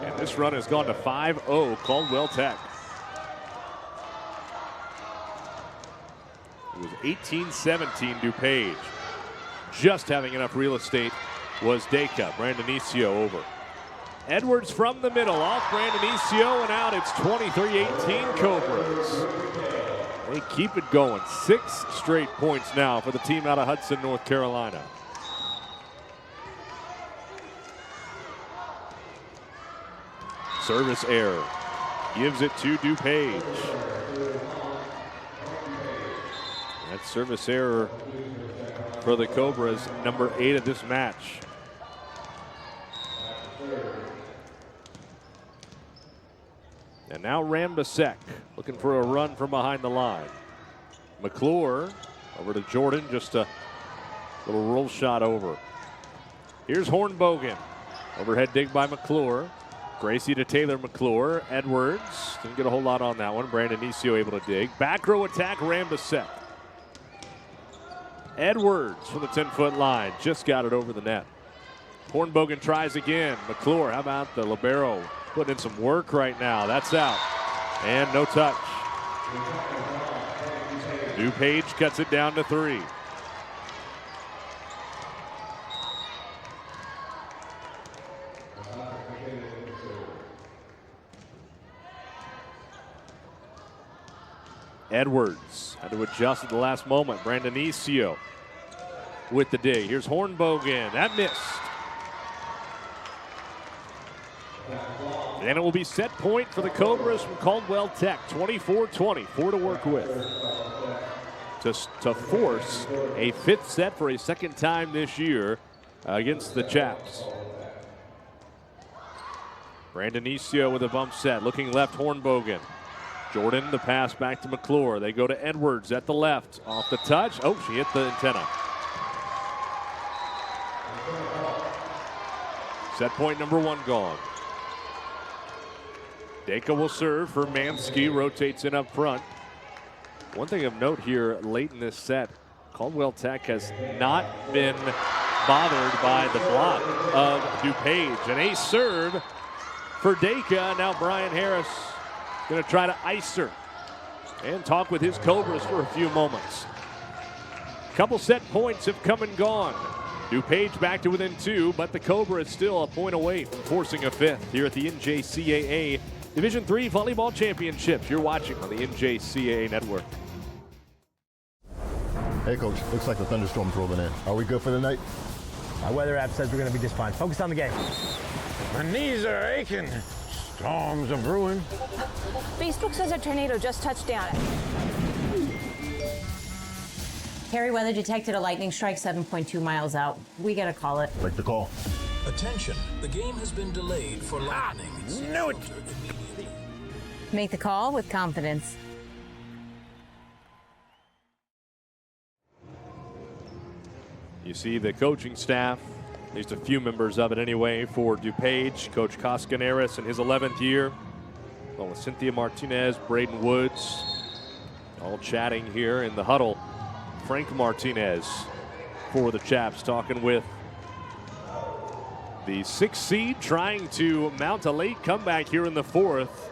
A: And this run has gone to 5-0 Caldwell Tech. It was 18-17 DuPage. Just having enough real estate was Deka. Brandonicio over. Edwards from the middle, off Brandonicio and out. It's 23-18 Cobras. They keep it going. 6 straight points now for the team out of Hudson, North Carolina. Service error. Gives it to DuPage. That service error for the Cobras, number 8 of this match. And now Rambisek looking for a run from behind the line. McClure over to Jordan, just a little roll shot over. Here's Hornbogen. Overhead dig by McClure. Gracie to Taylor McClure. Edwards didn't get a whole lot on that one. Brandonicio able to dig. Back row attack, Rambisek. Edwards from the 10-foot line, just got it over the net. Hornbogen tries again. McClure, how about the libero putting in some work right now? That's out, and no touch. DuPage cuts it down to 3. Edwards had to adjust at the last moment. Brandonicio with the dig. Here's Hornbogen. That missed. And it will be set point for the Cobras from Caldwell Tech. 24-20. 4 to work with. To force a 5th set for a second time this year against the Chaps. Brandonicio with a bump set. Looking left, Hornbogen. Jordan, the pass back to McClure. They go to Edwards at the left. Off the touch. Oh, she hit the antenna. Set point number 1 gone. Deka will serve for Mansky. Rotates in up front. One thing of note here late in this set, Caldwell Tech has not been bothered by the block of DuPage. An ace serve for Deka. Now Brian Harris going to try to ice her and talk with his Cobras for a few moments. Couple set points have come and gone DuPage back to within 2, but the Cobra is still a point away from forcing a 5th here at the NJCAA Division III Volleyball Championships. You're watching on the NJCAA Network.
B: Hey, Coach. Looks like the thunderstorm's rolling in. Are we good for the night?
C: My weather app says we're going to be just fine. Focus on the game.
D: My knees are aching. Storms are brewing.
E: Facebook says a tornado just touched down.
F: Harry weather detected a lightning strike 7.2 miles out. We gotta call it.
B: Like the call.
G: Attention, the game has been delayed for lightning.
D: Knew it.
F: Make the call with confidence.
A: You see the coaching staff, at least a few members of it anyway, for DuPage. Coach Cascaneris in his 11th year. Along with Cynthia Martinez, Braden Woods, all chatting here in the huddle. Frank Martinez for the Chaps talking with the 6th seed, trying to mount a late comeback here in the 4th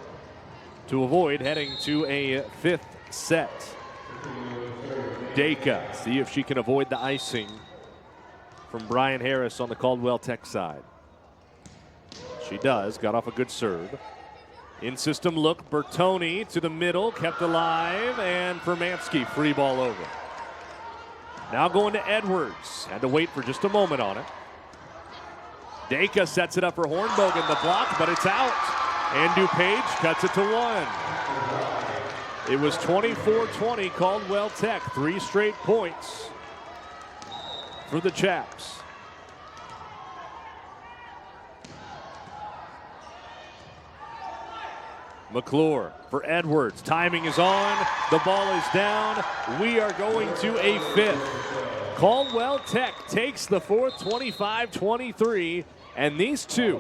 A: to avoid heading to a 5th set. Dacre, see if she can avoid the icing from Brian Harris on the Caldwell Tech side. She does, got off a good serve. In-system look, Bertoni to the middle, kept alive, and Fermansky free ball over. Now going to Edwards. Had to wait for just a moment on it. Dacre sets it up for Hornbogen, the block, but it's out. And DuPage cuts it to 1. It was 24-20 Caldwell Tech. 3 straight points for the Chaps. McClure for Edwards. Timing is on. The ball is down. We are going to a 5th. Caldwell Tech takes the 4th, 25-23. And these two,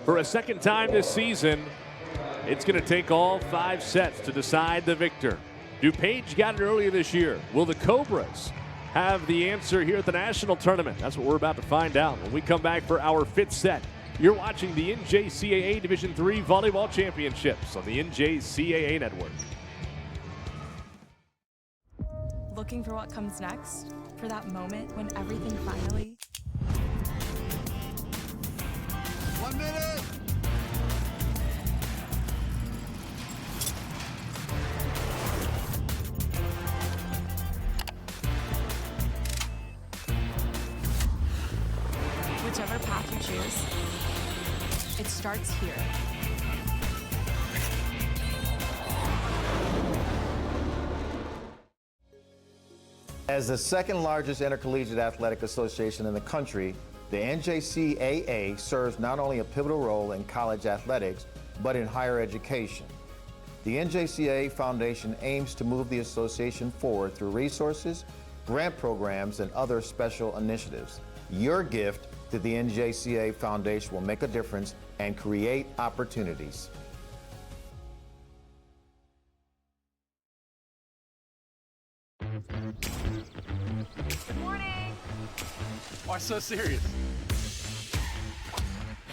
A: for a second time this season, it's going to take all 5 sets to decide the victor. DuPage got it earlier this year. Will the Cobras have the answer here at the national tournament? That's what we're about to find out when we come back for our 5th set. You're watching the NJCAA Division III Volleyball Championships on the NJCAA Network.
H: Looking for what comes next? For that moment when everything finally...
Q: 1 minute!
H: Whichever path you choose, it starts here.
I: As the 2nd largest intercollegiate athletic association in the country, the NJCAA serves not only a pivotal role in college athletics, but in higher education. The NJCAA Foundation aims to move the association forward through resources, grant programs, and other special initiatives. Your gift to the NJCAA Foundation will make a difference and create opportunities.
J: Good morning. Why so serious?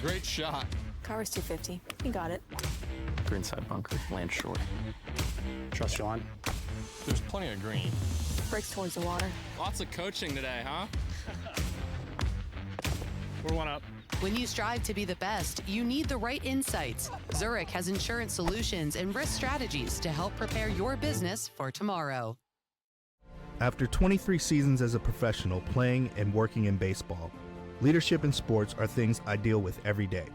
K: Great shot.
E: Car's 250. You got it.
J: Greenside bunker, land short. Trust your line.
K: There's plenty of green.
E: Breaks towards the water.
K: Lots of coaching today, huh?
J: We're 1 up.
L: When you strive to be the best, you need the right insights. Zurich has insurance solutions and risk strategies to help prepare your business for tomorrow.
M: After 23 seasons as a professional playing and working in baseball, leadership in sports are things I deal with every day.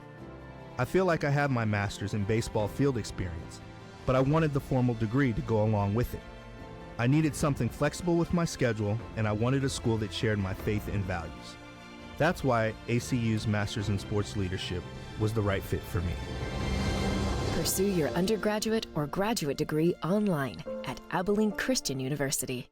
M: I feel like I have my master's in baseball field experience, but I wanted the formal degree to go along with it. I needed something flexible with my schedule, and I wanted a school that shared my faith and values. That's why ACU's Master's in Sports Leadership was the right fit for me.
N: Pursue your undergraduate or graduate degree online at Abilene Christian University.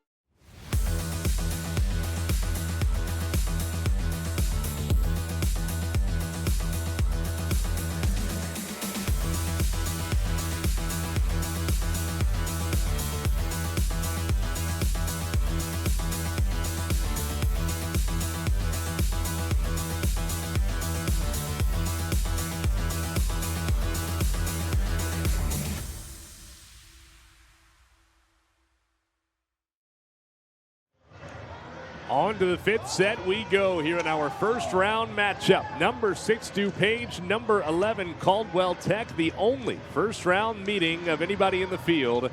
A: On to the fifth set we go here in our first round matchup. Number 6 DuPage, number 11 Caldwell Tech, the only first round meeting of anybody in the field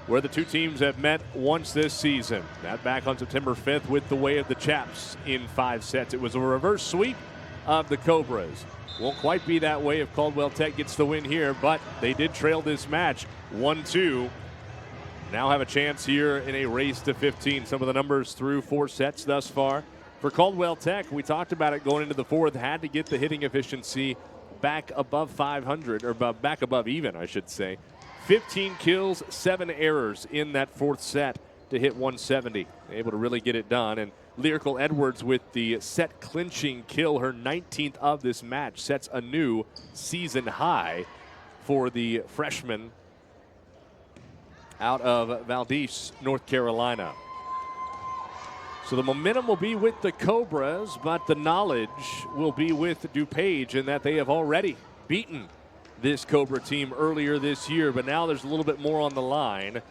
A: where the two teams have met once this season. That back on September 5th with the way of the Chaps in 5 sets. It was a reverse sweep of the Cobras. Won't quite be that way if Caldwell Tech gets the win here, but they did trail this match 1-2. Now have a chance here in a race to 15. Some of the numbers through 4 sets thus far. For Caldwell Tech, we talked about it going into the 4th, had to get the hitting efficiency back above 500, or back above even, I should say. 15 kills, 7 errors in that 4th set to hit 170. Able to really get it done. And Lyrical Edwards with the set clinching kill, her 19th of this match, sets a new season high for the freshman out of Valdez, North Carolina. So the momentum will be with the Cobras, but the knowledge will be with DuPage in that they have already beaten this Cobra team earlier this year, but now there's a little bit more on the line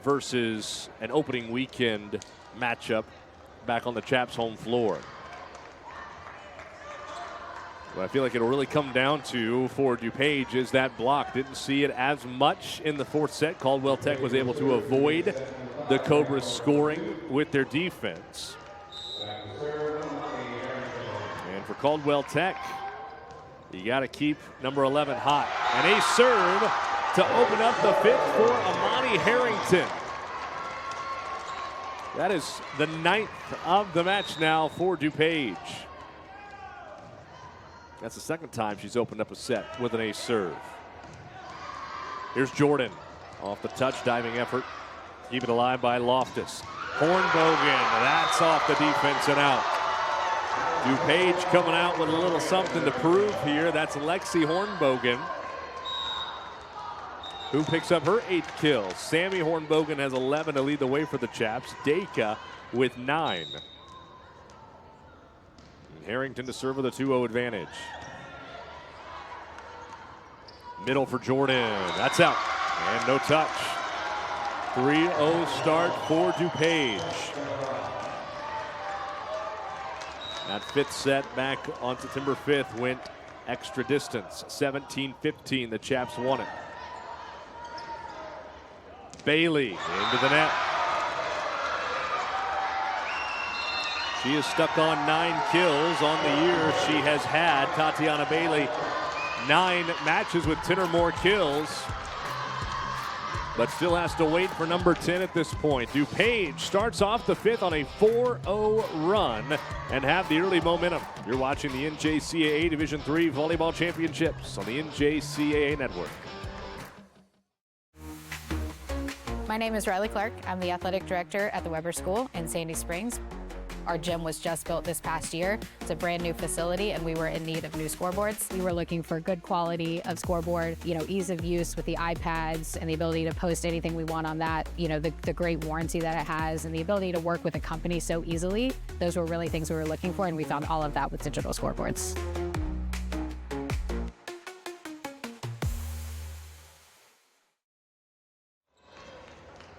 A: versus an opening weekend matchup back on the Chaps' home floor. What I feel like it'll really come down to for DuPage is that block. Didn't see it as much in the 4th set. Caldwell Tech was able to avoid the Cobras scoring with their defense. And for Caldwell Tech, you got to keep number 11 hot. An ace serve to open up the 5th for Amani Harrington. That is the 9th of the match now for DuPage. That's the 2nd time she's opened up a set with an ace serve. Here's Jordan off the touch, diving effort. Keep it alive by Loftus. Hornbogen, that's off the defense and out. DuPage coming out with a little something to prove here. That's Lexi Hornbogen, who picks up her 8th kill. Sammy Hornbogen has 11 to lead the way for the Chaps. Deka with 9. Harrington to serve with a 2-0 advantage. Middle for Jordan. That's out. And no touch. 3-0 start for DuPage. That 5th set back on September 5th went extra distance. 17-15. The Chaps won it. Bailey into the net. She is stuck on 9 kills on the year. She has had, Tatiana Bailey, 9 matches with 10 or more kills, but still has to wait for number 10 at this point. DuPage starts off the 5th on a 4-0 run and have the early momentum. You're watching the NJCAA Division III Volleyball Championships on the NJCAA Network.
O: My name is Riley Clark. I'm the athletic director at the Weber School in Sandy Springs. Our gym was just built this past year. It's a brand new facility and we were in need of new scoreboards. We were looking for good quality of scoreboard, ease of use with the iPads and the ability to post anything we want on that, the great warranty that it has and the ability to work with a company so easily. Those were really things we were looking for and we found all of that with digital scoreboards.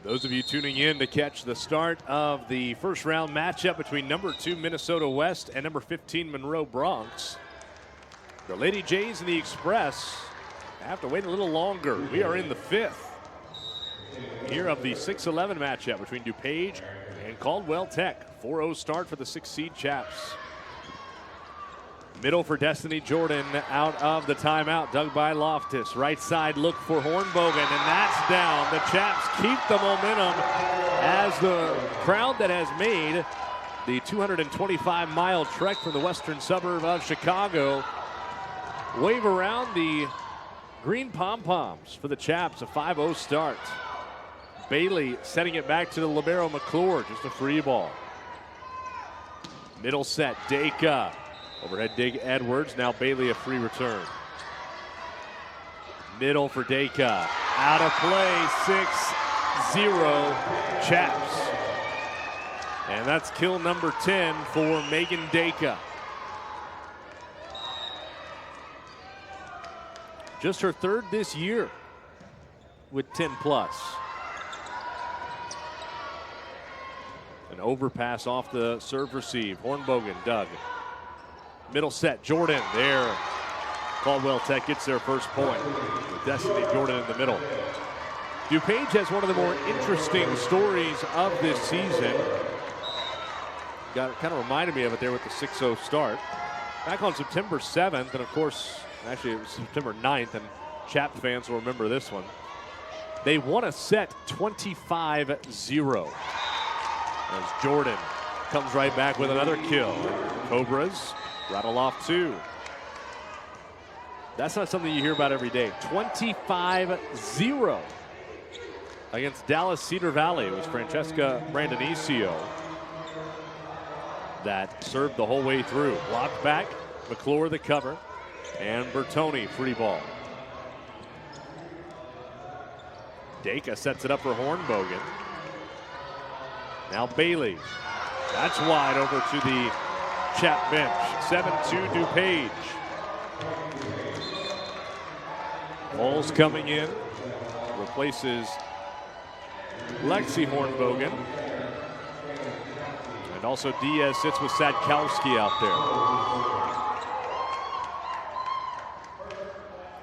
A: Those of you tuning in to catch the start of the first round matchup between number 2 Minnesota West and number 15 Monroe Bronx. The Lady Jays and the Express have to wait a little longer. We are in the 5th here of the 6-11 matchup between DuPage and Caldwell Tech. 4-0 start for the 6 seed Chaps. Middle for Destiny Jordan out of the timeout, dug by Loftus. Right side look for Hornbogen, and that's down. The Chaps keep the momentum as the crowd that has made the 225-mile trek from the western suburb of Chicago wave around the green pom-poms for the Chaps. A 5-0 start. Bailey setting it back to the libero McClure, just a free ball. Middle set, Deka. Overhead dig Edwards, now Bailey a free return. Middle for Deka, out of play, 6-0 Chaps. And that's kill number 10 for Megan Deka. Just her 3rd this year with 10+. An overpass off the serve receive. Hornbogen, Doug. Middle set, Jordan there. Caldwell Tech gets their first point with Destiny Jordan in the middle. DuPage has one of the more interesting stories of this season. Kind of reminded me of it there with the 6-0 start. Back on September 7th, and of course, actually it was September 9th, and Chaps fans will remember this one. They won a set 25-0. As Jordan comes right back with another kill. Cobras rattle off 2. That's not something you hear about every day. 25-0 against Dallas Cedar Valley. It was Francesca Brandonicio that served the whole way through. Blocked back, McClure the cover, and Bertoni free ball. Dacre sets it up for Hornbogen. Now Bailey. That's wide over to the Chap bench. 7-2 DuPage. Ball's coming in. Replaces Lexi Hornbogen. And also Diaz sits with Sadkowski out there.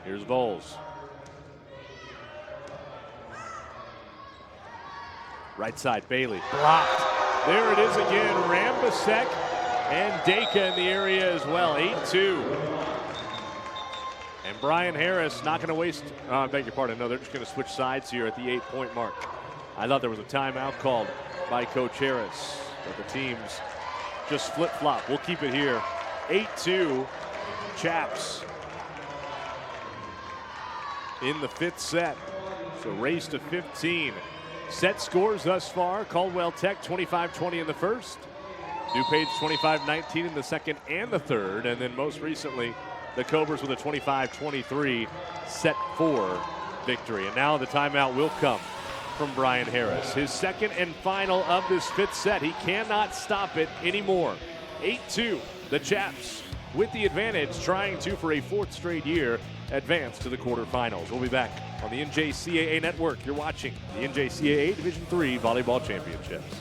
A: Here's Vols. Right side, Bailey. Blocked. There it is again. Rambasek and Dacre in the area as well. 8-2. And Brian Harris not going to waste. I beg your pardon. No, they're just going to switch sides here at the 8-point mark. I thought there was a timeout called by Coach Harris, but the teams just flip-flop. We'll keep it here. 8-2. Chaps in the 5th set. So race to 15. Set scores thus far. Caldwell Tech 25-20 in the first. DuPage 25-19 in the second and the third. And then most recently, the Cobras with a 25-23 set 4 victory. And now the timeout will come from Brian Harris. His second and final of this 5th set. He cannot stop it anymore. 8-2, the Chaps with the advantage, trying to, for a 4th straight year, advance to the quarterfinals. We'll be back on the NJCAA Network. You're watching the NJCAA Division III Volleyball Championships.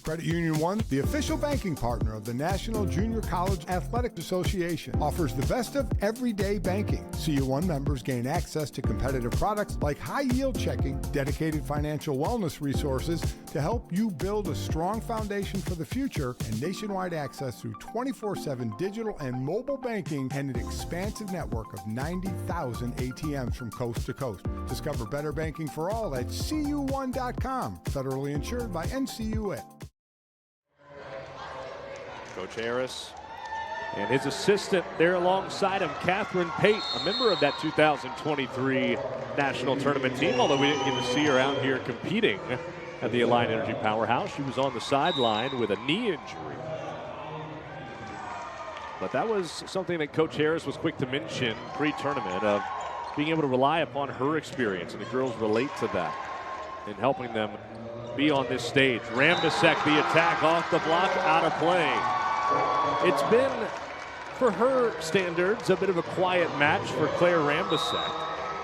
P: Credit Union One, the official banking partner of the National Junior College Athletic Association, offers the best of everyday banking. CU1 members gain access to competitive products like high-yield checking, dedicated financial wellness resources to help you build a strong foundation for the future, and nationwide access through 24/7 digital and mobile banking and an expansive network of 90,000 ATMs from coast to coast. Discover better banking for all at cu1.com. Federally insured by NCUA.
A: Coach Harris and his assistant there alongside him, Catherine Pate, a member of that 2023 national tournament team, although we didn't get to see her out here competing at the Alliant Energy Powerhouse. She was on the sideline with a knee injury. But that was something that Coach Harris was quick to mention pre-tournament, of being able to rely upon her experience, and the girls relate to that in helping them be on this stage. Rambasek, the attack off the block, out of play. It's been, for her standards, a bit of a quiet match for Claire Rambasek.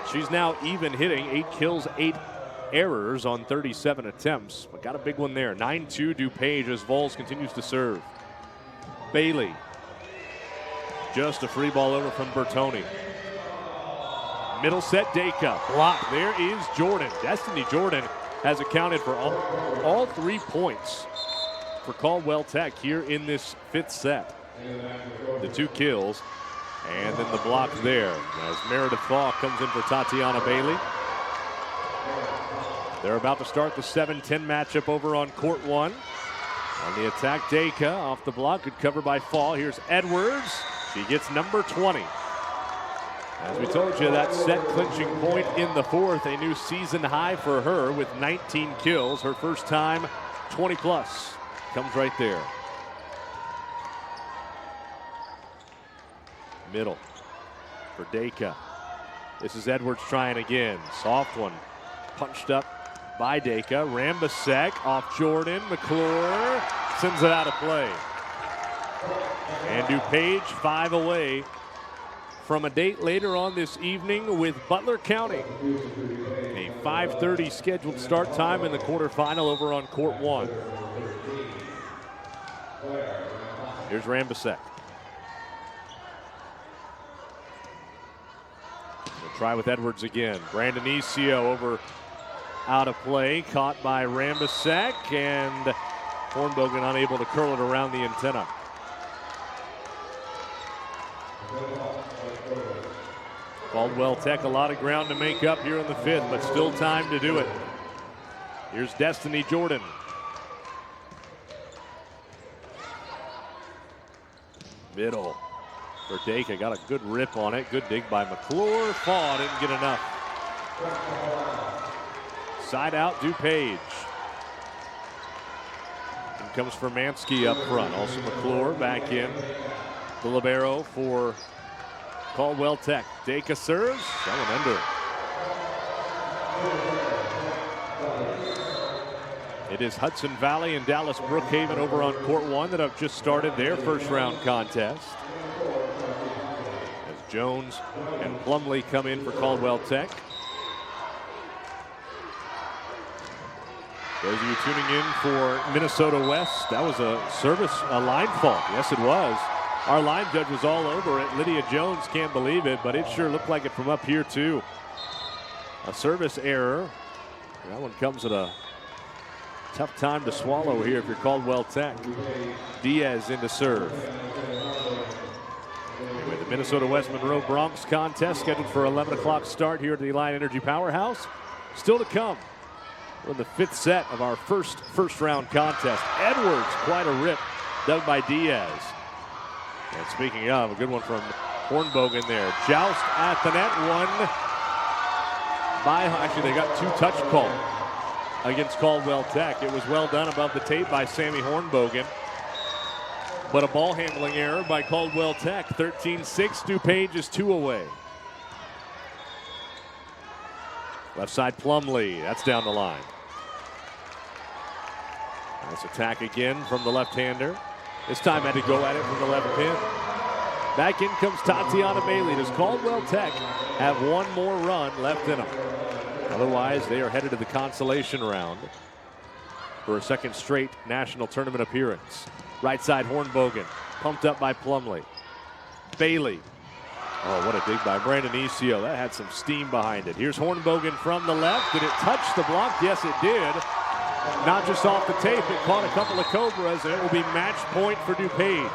A: She's now even hitting, 8 kills, 8 errors on 37 attempts, but got a big one there. 9-2 DuPage as Vols continues to serve. Bailey, just a free ball over from Bertoni. Middle set, Dacre, blocked. There is Jordan. Destiny Jordan has accounted for all 3 points for Caldwell Tech here in this 5th set. The 2 kills, and then the block there as Meredith Falk comes in for Tatiana Bailey. They're about to start the 7-10 matchup over on court 1. On the attack, Dacre off the block, good cover by Fall. Here's Edwards. She gets number 20. As we told you, that set clinching point in the 4th, a new season high for her with 19 kills. Her first time 20 plus comes right there. Middle for Dacre. This is Edwards trying again. Soft one, punched up by Dacre. Rambasek off Jordan. McClure sends it out of play. And DuPage 5 away from a date later on this evening with Butler County. A 5:30 scheduled start time in the quarterfinal over on court 1. Here's Rambisek. We'll try with Edwards again. Brandon Isio over out of play, caught by Rambisek, and Hornbogen unable to curl it around the antenna. Caldwell Tech, a lot of ground to make up here in the 5th, but still time to do it. Here's Destiny Jordan. Middle for Dacre, got a good rip on it. Good dig by McClure. Fall didn't get enough. Side out, DuPage. And comes Formansky up front. Also McClure back in. The libero for Caldwell Tech. Dacre serves. That one under. It is Hudson Valley and Dallas Brookhaven over on court 1 that have just started their first round contest. As Jones and Plumlee come in for Caldwell Tech. Those of you tuning in for Minnesota West, that was a line fault. Yes, it was. Our line judge was all over it. Lydia Jones can't believe it, but it sure looked like it from up here too. A service error. That one comes at a tough time to swallow here if you're Caldwell Tech. Diaz in to serve. Anyway, the Minnesota West Monroe Bronx contest scheduled for 11 o'clock start here at the Alliant Energy Powerhouse. Still to come. We're in the 5th set of our first round contest. Edwards, quite a rip, dug by Diaz. And speaking of, a good one from Hornbogen there. Joust at the net, one by, actually they got 2 touch call against Caldwell Tech. It was well done above the tape by Sammy Hornbogen. But a ball handling error by Caldwell Tech. 13-6, DuPage is 2 away. Left side Plumlee, that's down the line. Nice attack again from the left-hander. This time had to go at it from the left pin. Back in comes Tatiana Bailey. Does Caldwell Tech have one more run left in them? Otherwise, they are headed to the consolation round for a second straight national tournament appearance. Right side Hornbogen, pumped up by Plumlee. Bailey. Oh, what a dig by Brandon Isio. That had some steam behind it. Here's Hornbogen from the left. Did it touch the block? Yes, it did. Not just off the tape, it caught a couple of Cobras, and it will be match point for DuPage.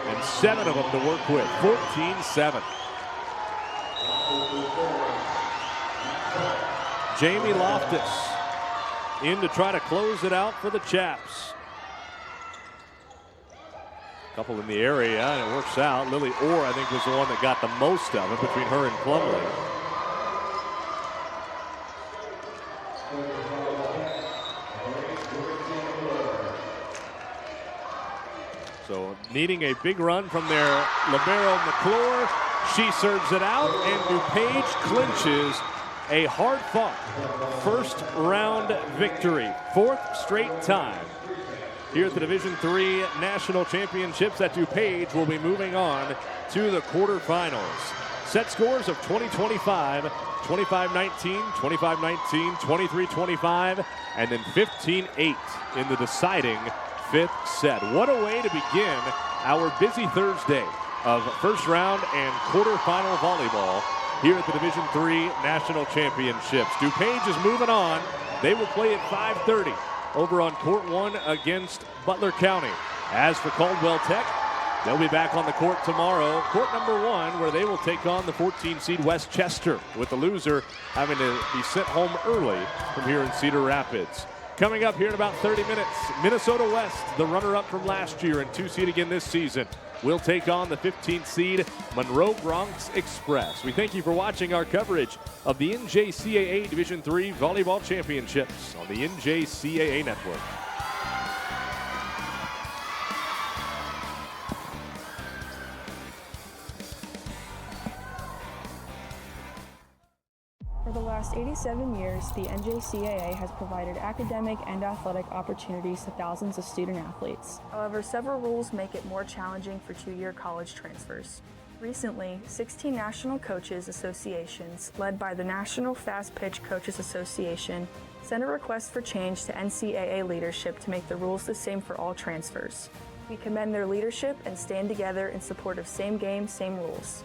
A: And 7 of them to work with, 14-7. Jamie Loftus in to try to close it out for the Chaps. Couple in the area, and it works out. Lily Orr, I think, was the one that got the most of it between her and Plumlee. So needing a big run from their libero McClure. She serves it out, and DuPage clinches a hard-fought first-round victory. 4th straight time here at the Division III National Championships at DuPage. Will be moving on to the quarterfinals. Set scores of 20-25, 25-19, 25-19, 23-25, and then 15-8 in the deciding 5th set. What a way to begin our busy Thursday of first round and quarterfinal volleyball here at the Division III National Championships. DuPage is moving on. They will play at 5:30 over on court 1 against Butler County. As for Caldwell Tech, they'll be back on the court tomorrow, court number 1, where they will take on the 14 seed West Chester, with the loser having to be sent home early from here in Cedar Rapids. Coming up here in about 30 minutes, Minnesota West, the runner-up from last year and 2 seed again this season, will take on the 15th seed Monroe Bronx Express. We thank you for watching our coverage of the NJCAA Division III Volleyball Championships on the NJCAA Network.
R: For the last 87 years, the NJCAA has provided academic and athletic opportunities to thousands of student athletes. However, several rules make it more challenging for 2-year college transfers. Recently, 16 national coaches associations, led by the National Fast Pitch Coaches Association, sent a request for change to NCAA leadership to make the rules the same for all transfers. We commend their leadership and stand together in support of same game, same rules.